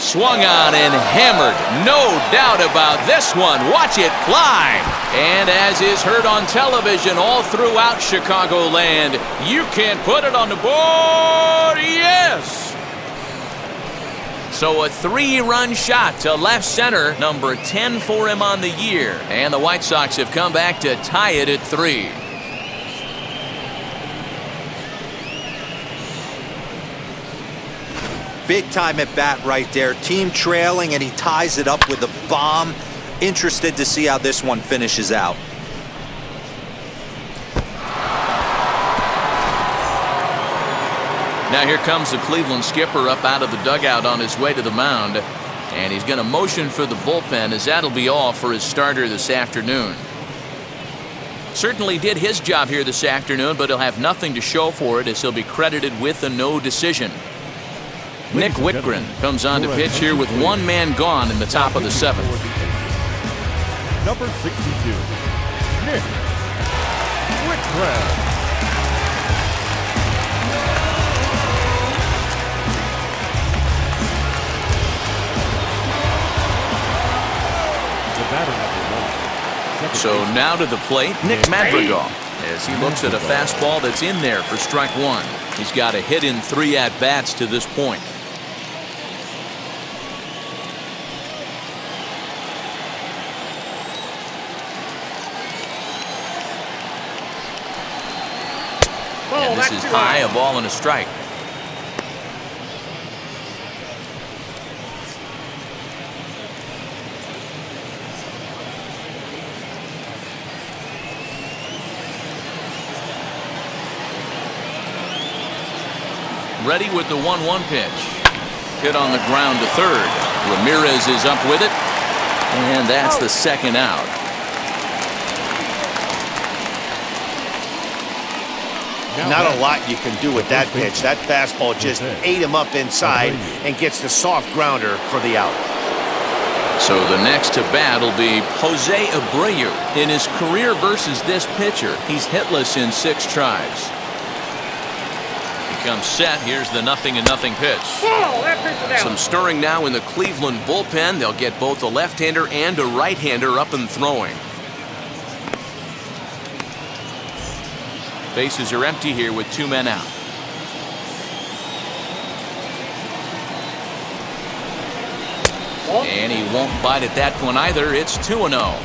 Swung on and hammered. No doubt about this one. Watch it fly. And as is heard on television all throughout Chicagoland, you can put it on the board. Yes! So a 3-run shot to left center, number 10 for him on the year. And the White Sox have come back to tie it at 3. Big time at bat right there. Team trailing, and he ties it up with a bomb. Interested to see how this one finishes out. Now here comes the Cleveland skipper up out of the dugout on his way to the mound. And he's going to motion for the bullpen, as that'll be all for his starter this afternoon. Certainly did his job here this afternoon, but he'll have nothing to show for it, as he'll be credited with a no decision. Nick Whitgren comes on to pitch here with one man gone in the top of the 7th. Number 62, Nick Whitgren. So now to the plate, Nick Madrigal, as he looks at a fastball that's in there for strike 1. He's got a hit in 3 at-bats to this point. And this is high, a ball and a strike. Ready with the 1-1 pitch. Hit on the ground to third. Ramirez is up with it, and that's the second out. Not a lot you can do with that pitch. That fastball just ate him up inside and gets the soft grounder for the out. So the next to bat will be Jose Abreu. In his career versus this pitcher, he's hitless in 6 tries. Comes set. Here's the 0-0 pitch. Some stirring now in the Cleveland bullpen. They'll get both a left-hander and a right-hander up and throwing. Bases are empty here with 2 men out. And he won't bite at that one either. It's 2-0.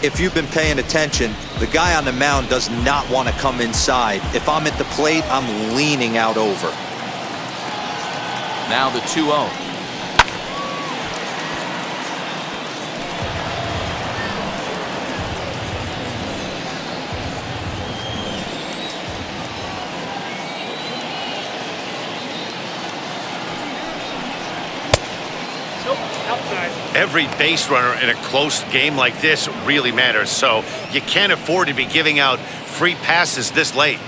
If you've been paying attention, the guy on the mound does not want to come inside. If I'm at the plate, I'm leaning out over. Now the 2-0. Every base runner in a close game like this really matters, so you can't afford to be giving out free passes this late.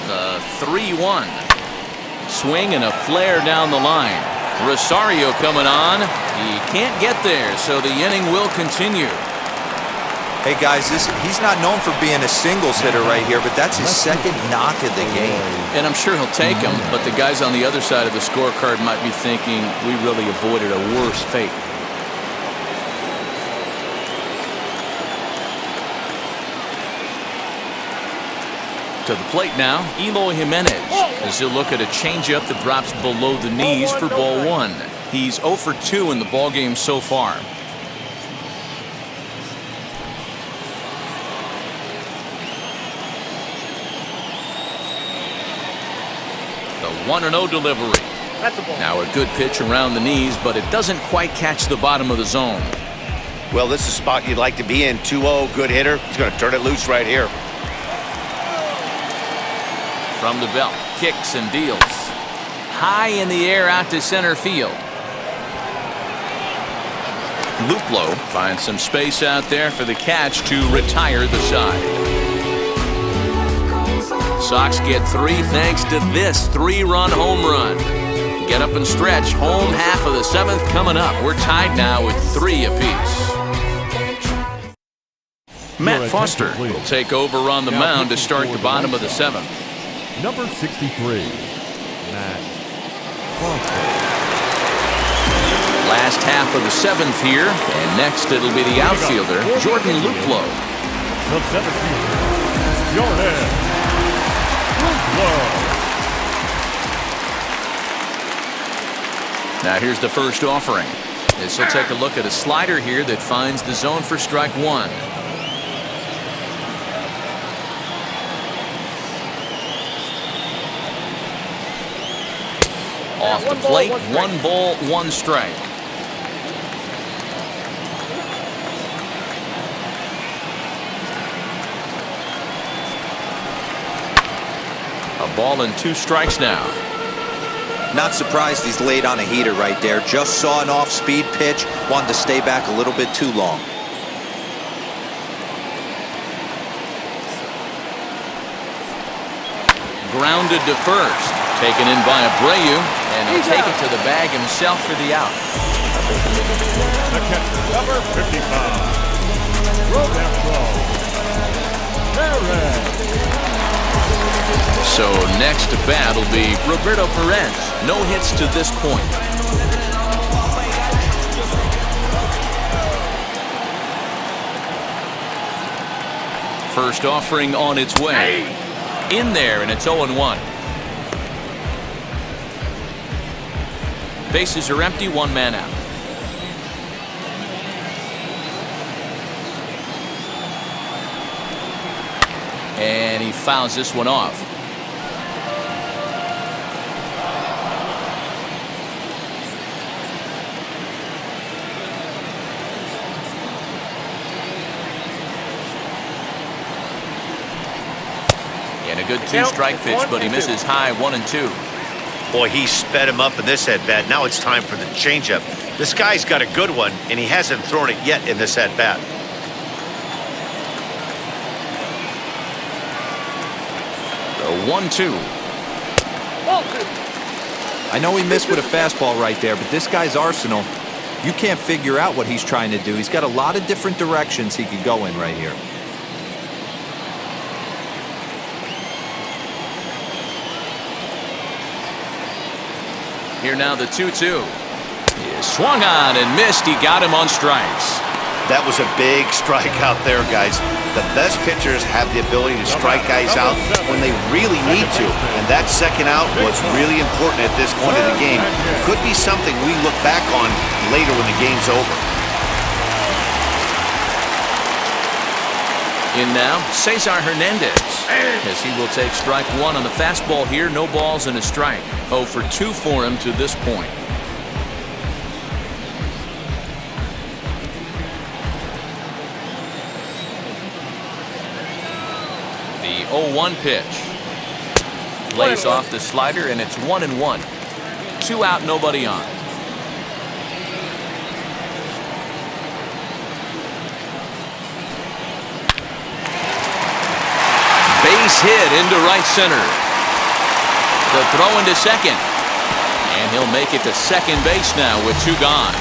The 3-1. Swing and a flare down the line. Rosario coming on. He can't get there, so the inning will continue. Hey guys, he's not known for being a singles hitter right here, but that's his 2nd knock of the game. And I'm sure he'll take him, but the guys on the other side of the scorecard might be thinking we really avoided a worse fate. To the plate now, Eloy Jimenez, as he'll look at a changeup that drops below the knees for ball 1. He's 0 for 2 in the ballgame so far. The 1-0 delivery. Now a good pitch around the knees, but it doesn't quite catch the bottom of the zone. Well, this is a spot you'd like to be in. 2-0, good hitter. He's going to turn it loose right here. From the belt, kicks and deals. High in the air out to center field. Luplow finds some space out there for the catch to retire the side. Sox get 3 thanks to this 3-run home run. Get up and stretch. Home half of the 7th coming up. We're tied now with 3 apiece. Matt Foster will take over on the mound to start the bottom of the 7th. Number 63, Matt Foster. Last half of the 7th here, and next it'll be the outfielder, Jordan Luplow. The 17th, Jordan Luplow. Now here's the first offering. This will take a look at a slider here that finds the zone for strike 1. Off the plate, 1 ball, 1 strike. A ball and 2 strikes now. Not surprised he's laid on a heater right there. Just saw an off-speed pitch. Wanted to stay back a little bit too long. Grounded to first. Taken in by Abreu, and he'll take it to the bag himself for the out. The catcher, number 55, Rosario. So next to bat will be Roberto Perez. No hits to this point. First offering on its way. In there, and it's 0-1. Bases are empty, 1 man out. And he fouls this one off. And a good 2-strike pitch, but he misses high, 1-2. Boy, he sped him up in this at-bat. Now it's time for the changeup. This guy's got a good one, and he hasn't thrown it yet in this at-bat. The 1-2. I know he missed with a fastball right there, but this guy's arsenal, you can't figure out what he's trying to do. He's got a lot of different directions he could go in right here. Here now the 2-2. He swung on and missed. He got him on strikes. That was a big strike out there, guys. The best pitchers have the ability to strike guys out when they really need to. And that second out was really important at this point of the game. Could be something we look back on later when the game's over. In now, Cesar Hernandez, as he will take strike 1 on the fastball here. No balls and a strike. 0 for 2 for him to this point. The 0-1 pitch. Lays off the slider, and it's 1-1. 2 out, nobody on. Base hit into right center. The throw into second. And he'll make it to second base now with 2 gone.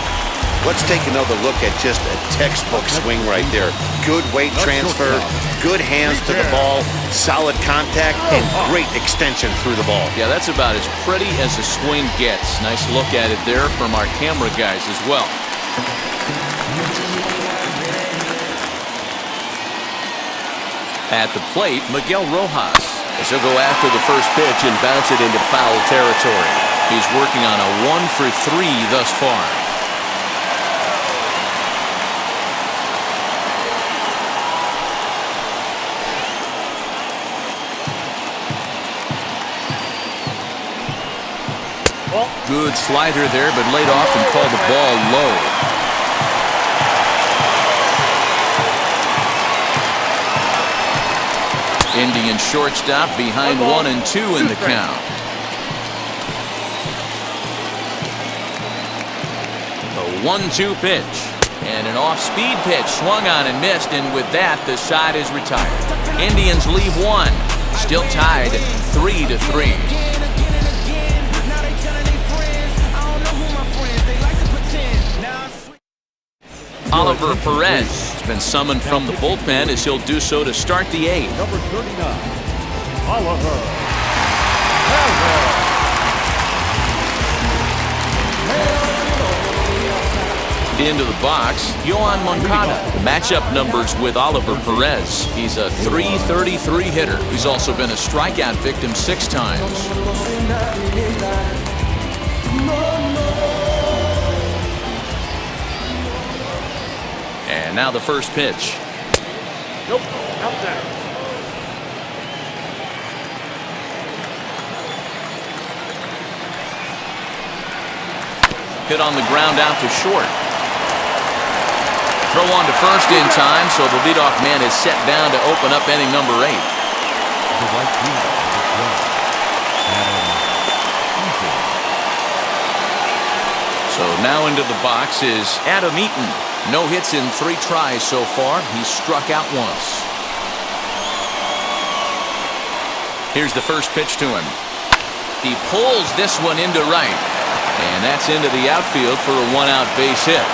Let's take another look at just a textbook swing right there. Good weight transfer, good hands to the ball, solid contact, and great extension through the ball. Yeah, that's about as pretty as a swing gets. Nice look at it there from our camera guys as well. At the plate, Miguel Rojas. As he'll go after the first pitch and bounce it into foul territory. He's working on a 1 for 3 thus far. Good slider there, but laid off and called the ball low. Indian shortstop behind 1 and 2 in the count. A 1-2 pitch. And an off-speed pitch swung on and missed, and with that, the side is retired. Indians leave 1. Still tied 3-3. Oliver Perez been summoned from the bullpen as he'll do so to start the 8th. Number 39, Oliver. Into the box, Yohan Monkatta. Matchup numbers with Oliver Perez. He's a .333 hitter. He's also been a strikeout victim 6 times. And now the first pitch. Nope, out there. Hit on the ground out to short. Throw on to first in time, so the leadoff man is set down to open up inning number 8. The right fielder is So now into the box is Adam Eaton. No hits in 3 tries so far. He's struck out once. Here's the first pitch to him. He pulls this one into right. And that's into the outfield for a 1-out base hit.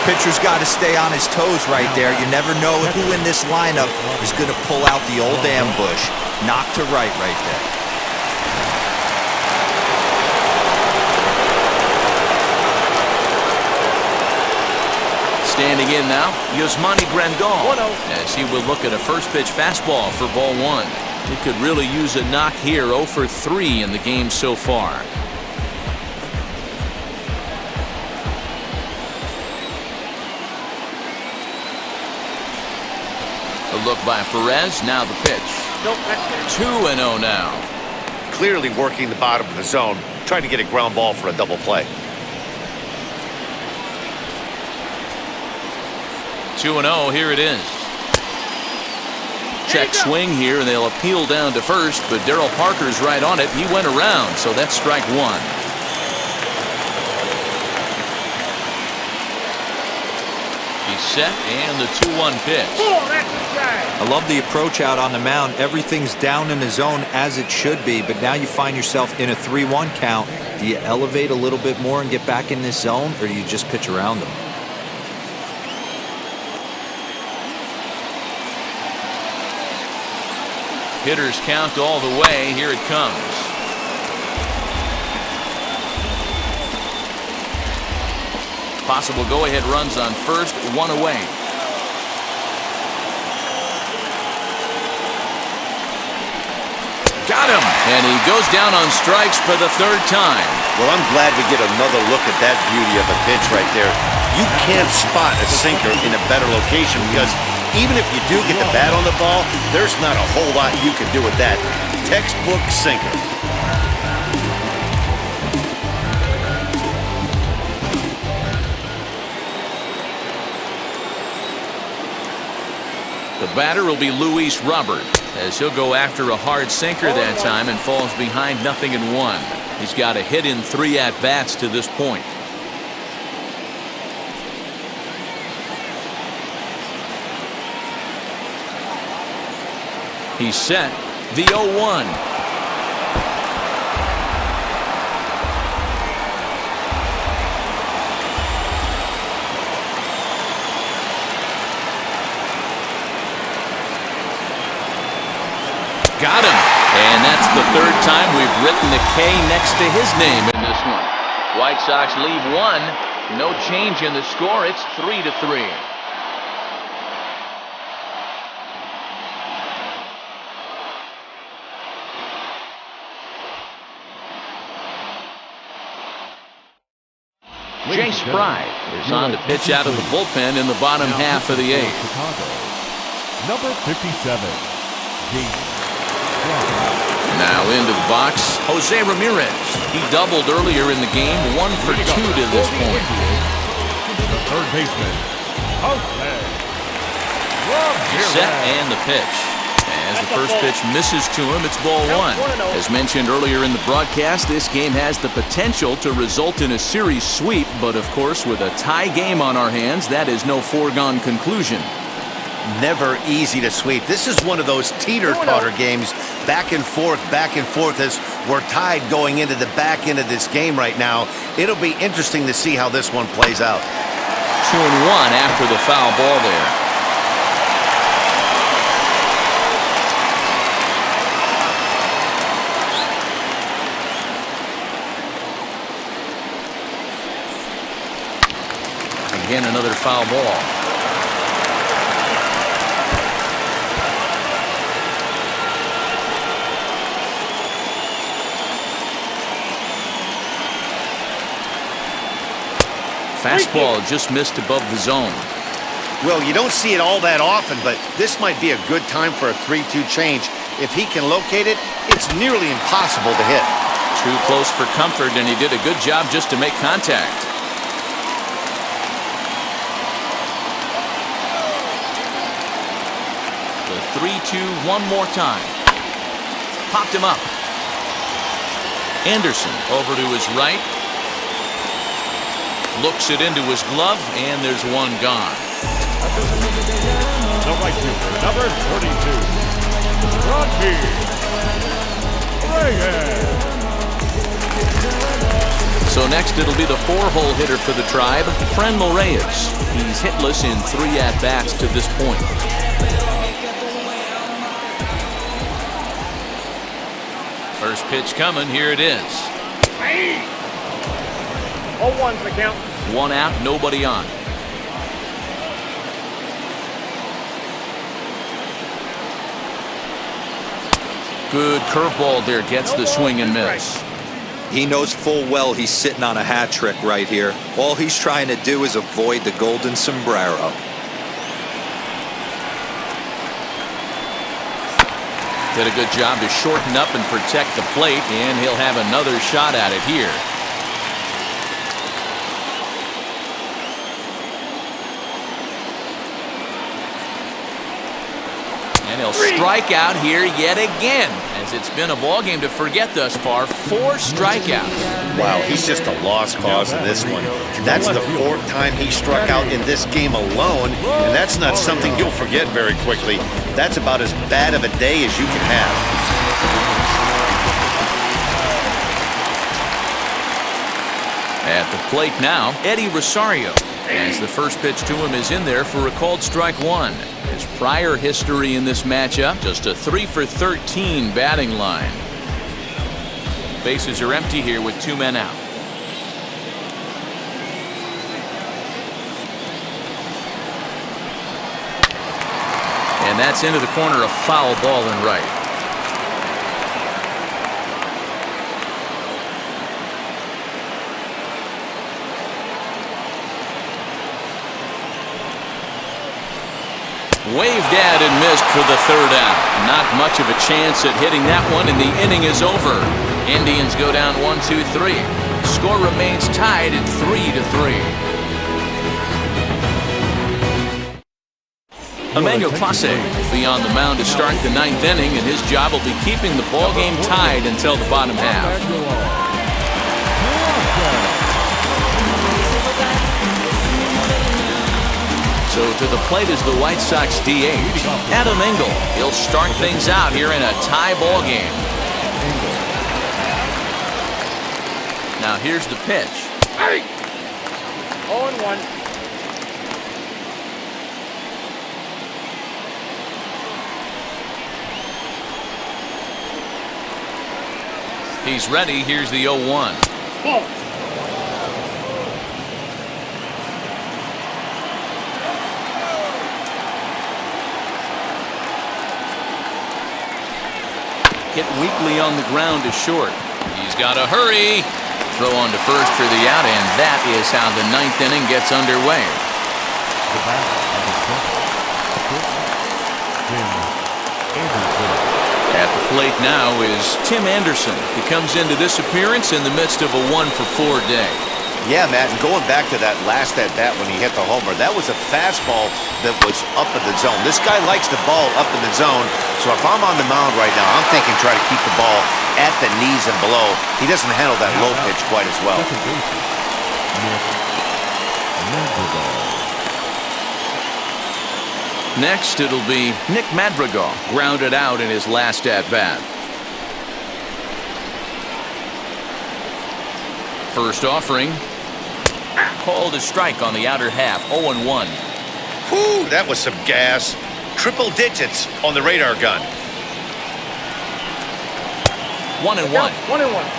Pitcher's got to stay on his toes right there. You never know who in this lineup is going to pull out the old ambush. Knock to right there. Standing in now, Yasmani Grandal, as he will look at a first pitch fastball for ball 1. He could really use a knock here. 0 for 3 in the game so far. A look by Perez. Now the pitch. Nope, that's 2-0 now. Clearly working the bottom of the zone, trying to get a ground ball for a double play. 2-0, here it is. Check swing here, and they'll appeal down to first, but Darryl Parker's right on it. He went around, so that's strike 1. He's set, and the 2-1 pitch. I love the approach out on the mound. Everything's down in the zone as it should be, but now you find yourself in a 3-1 count. Do you elevate a little bit more and get back in this zone, or do you just pitch around them? Hitters count all the way. Here it comes. Possible go-ahead runs on first, 1 away. Got him! And he goes down on strikes for the 3rd time. Well, I'm glad we get another look at that beauty of a pitch right there. You can't spot a sinker in a better location because even if you do get the bat on the ball, there's not a whole lot you can do with that. Textbook sinker. The batter will be Luis Robert, as he'll go after a hard sinker that time and falls behind 0-1. He's got a hit in 3 at-bats to this point. He's set. The 0-1. Got him. And that's the 3rd time we've written the K next to his name in this one. White Sox leave 1. No change in the score. It's 3-3. Jay Spry is on to pitch out of the bullpen in the bottom half of the 8th. Number 57, Now into the box, Jose Ramirez. He doubled earlier in the game, 1 for 2 to this point. the third baseman, Jose Ramirez. Set and the pitch. As the first pitch misses to him, it's ball 1. As mentioned earlier in the broadcast, this game has the potential to result in a series sweep, but of course, with a tie game on our hands, that is no foregone conclusion. Never easy to sweep. This is one of those teeter-totter games, back and forth as we're tied going into the back end of this game right now. It'll be interesting to see how this one plays out. 2-1 after the foul ball there. Again, another foul ball. Fastball just missed above the zone. Well, you don't see it all that often, but this might be a good time for a 3-2 change. If he can locate it, it's nearly impossible to hit. Too close for comfort, and he did a good job just to make contact. The 3-2 one more time. Popped him up. Anderson over to his right. Looks it into his glove, and there's one gone. The right fielder, number 32, Brayer. So next it'll be the 4-hole hitter for the Tribe, Fran Moreyes. He's hitless in 3 at-bats to this point. First pitch coming, here it is. 0-1's the count. 1 out, nobody on. Good curveball there, gets the swing and miss. He knows full well he's sitting on a hat trick right here. All he's trying to do is avoid the golden sombrero. Did a good job to shorten up and protect the plate, and he'll have another shot at it here. And he'll strike out here yet again, as it's been a ball game to forget thus far. 4 strikeouts. Wow, he's just a lost cause in this one. That's the 4th time he struck out in this game alone, and that's not something you'll forget very quickly. That's about as bad of a day as you can have. At the plate now, Eddie Rosario, as the first pitch to him is in there for a called strike 1. His prior history in this matchup, just a 3 for 13 batting line. Bases are empty here with 2 men out. And that's into the corner, a foul ball and right. Waved at and missed for the 3rd out. Not much of a chance at hitting that one, and the inning is over. Indians go down 1-2-3. Score remains tied at 3-3. Emmanuel Clase will be on the mound to start the 9th inning, and his job will be keeping the ball game tied until the bottom half. So to the plate is the White Sox DH, Adam Engel. He'll start things out here in a tie ball game. Now here's the pitch. 0-1. He's ready. Here's the 0-1. Ball. Hit weakly on the ground to short. He's got to hurry. Throw on to first for the out, and that is how the 9th inning gets underway. At the plate now is Tim Anderson. He comes into this appearance in the midst of a 1-for-4 day. Yeah, Matt, and going back to that last at-bat when he hit the homer, that was a fastball that was up in the zone. This guy likes the ball up in the zone, so if I'm on the mound right now, I'm thinking try to keep the ball at the knees and below. He doesn't handle that low pitch quite as well. Next, it'll be Nick Madrigal, grounded out in his last at-bat. First offering. called a strike on the outer half, 0-1. Whew, that was some gas. Triple digits on the radar gun. 1-1. 1-1.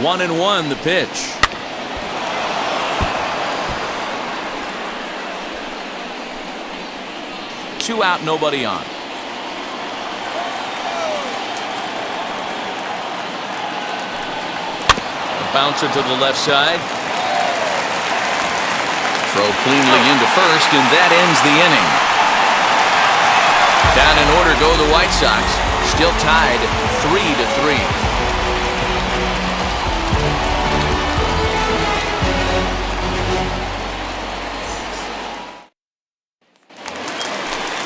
1-1 the pitch. Two out, nobody on. A bouncer to the left side. Throw cleanly into first, and that ends the inning. Down in order go the White Sox. Still tied 3-3.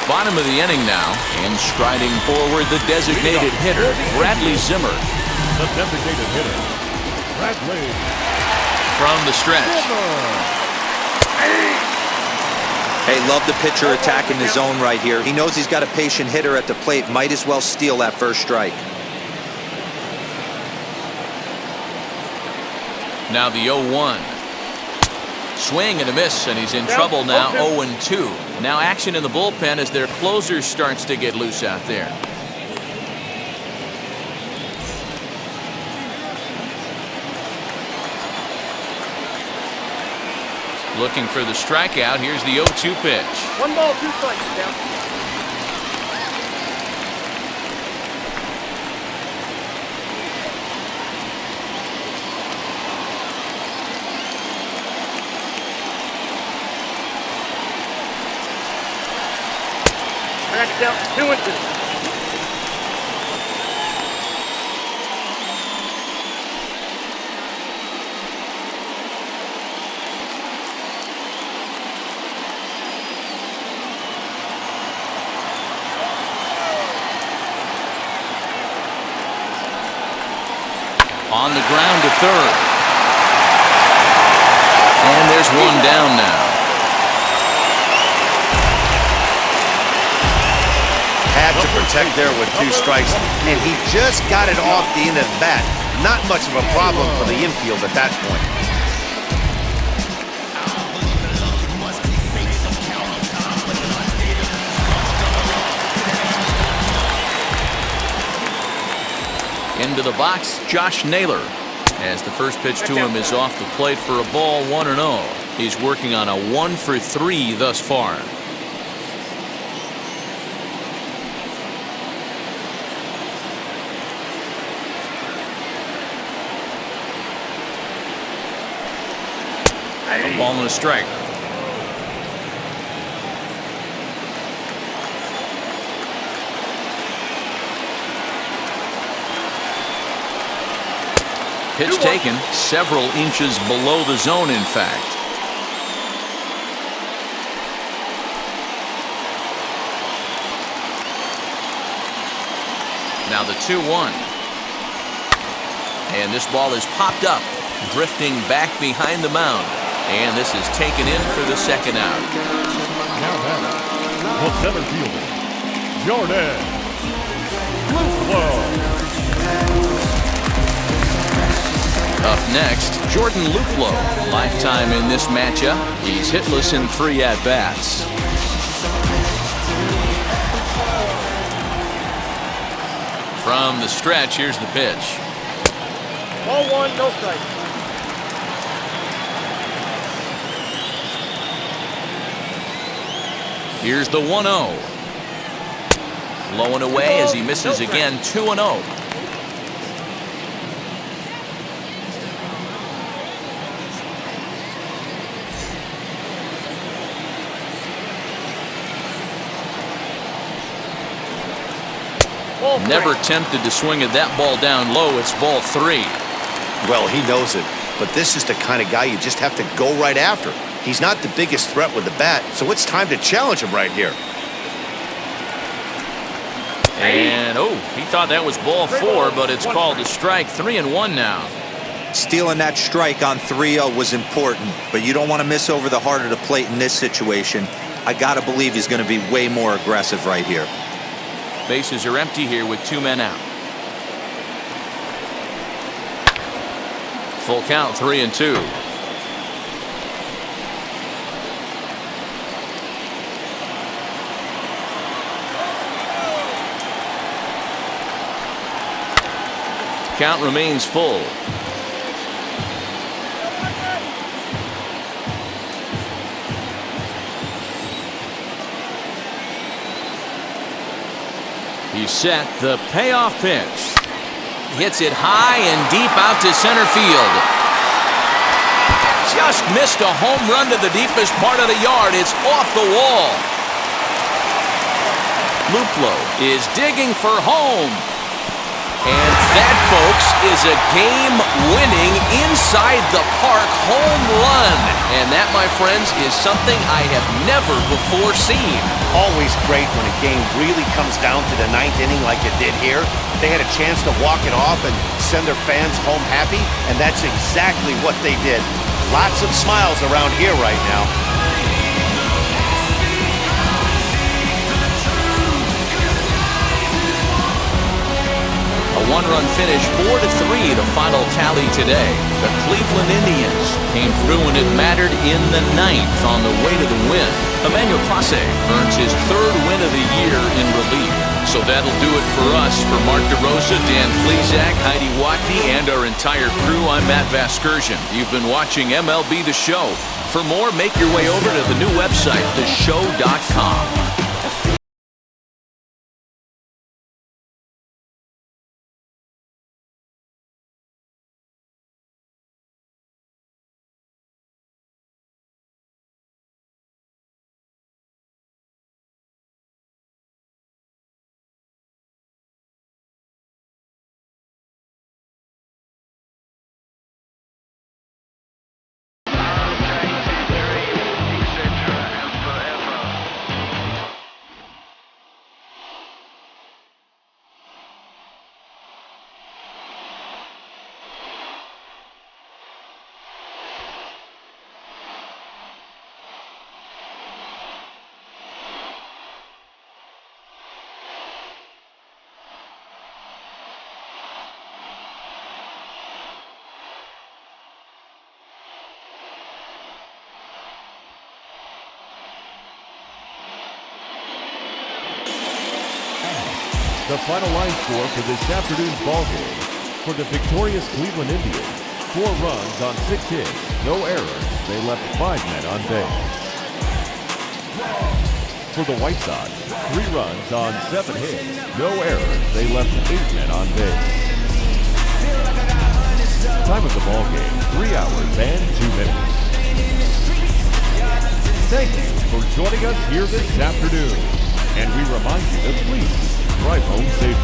Bottom of the inning now, and striding forward the designated hitter, Bradley Zimmer. The designated hitter, Bradley. From the stretch. Hey, love the pitcher attacking the zone right here. He knows he's got a patient hitter at the plate. Might as well steal that first strike. Now the 0-1. Swing and a miss, and he's in trouble now, 0-2. Now action in the bullpen as their closer starts to get loose out there. Looking for the strikeout. Here's the 0-2 pitch. 1 ball, 2 strikes, down. Back down, 2-2. On the ground to third. And there's one down now. Had to protect there with 2 strikes, and he just got it off the end of the bat. Not much of a problem for the infield at that point. Into the box, Josh Naylor. As the first pitch to him is off the plate for a ball, 1-0. He's working on a 1-for-3 thus far. A ball and a strike. Pitch taken several inches below the zone, in fact. Now the 2-1. And this ball is popped up, drifting back behind the mound. And this is taken in for the second out. Now batting, the center fielder, Jordan Luplow. Up next, Jordan Luplow. Lifetime in this matchup. He's hitless in 3 at-bats. From the stretch, here's the pitch. Ball 1, no strike. Here's the 1-0. Low and away as he misses again, 2-0. Never tempted to swing at that ball down low. It's ball 3. Well, he knows it, but this is the kind of guy you just have to go right after. He's not the biggest threat with the bat, so it's time to challenge him right here. And, he thought that was ball 4, but it's called a strike. 3-1 now. Stealing that strike on 3-0 was important, but you don't want to miss over the heart of the plate in this situation. I got to believe he's going to be way more aggressive right here. Bases are empty here with 2 men out. Full count, 3-2. Count remains full. He's set. The payoff pitch. Hits it high and deep out to center field. Just missed a home run to the deepest part of the yard. It's off the wall. Luplow is digging for home. And that, folks, is a game-winning inside-the-park home run. And that, my friends, is something I have never before seen. Always great when a game really comes down to the 9th inning like it did here. They had a chance to walk it off and send their fans home happy, and that's exactly what they did. Lots of smiles around here right now. A one-run finish, 4-3, the final tally today. The Cleveland Indians came through when it mattered in the 9th on the way to the win. Emmanuel Clase earns his 3rd win of the year in relief. So that'll do it for us. For Mark DeRosa, Dan Plesac, Heidi Watney, and our entire crew, I'm Matt Vasgersian. You've been watching MLB The Show. For more, make your way over to the new website, theshow.com. The final line score for this afternoon's ball game. For the victorious Cleveland Indians, 4 runs on 6 hits, no errors. They left 5 men on base. For the White Sox, 3 runs on 7 hits, no errors. They left 8 men on base. Time of the ball game, 3 hours and 2 minutes. Thank you for joining us here this afternoon. And we remind you to please drive home safely.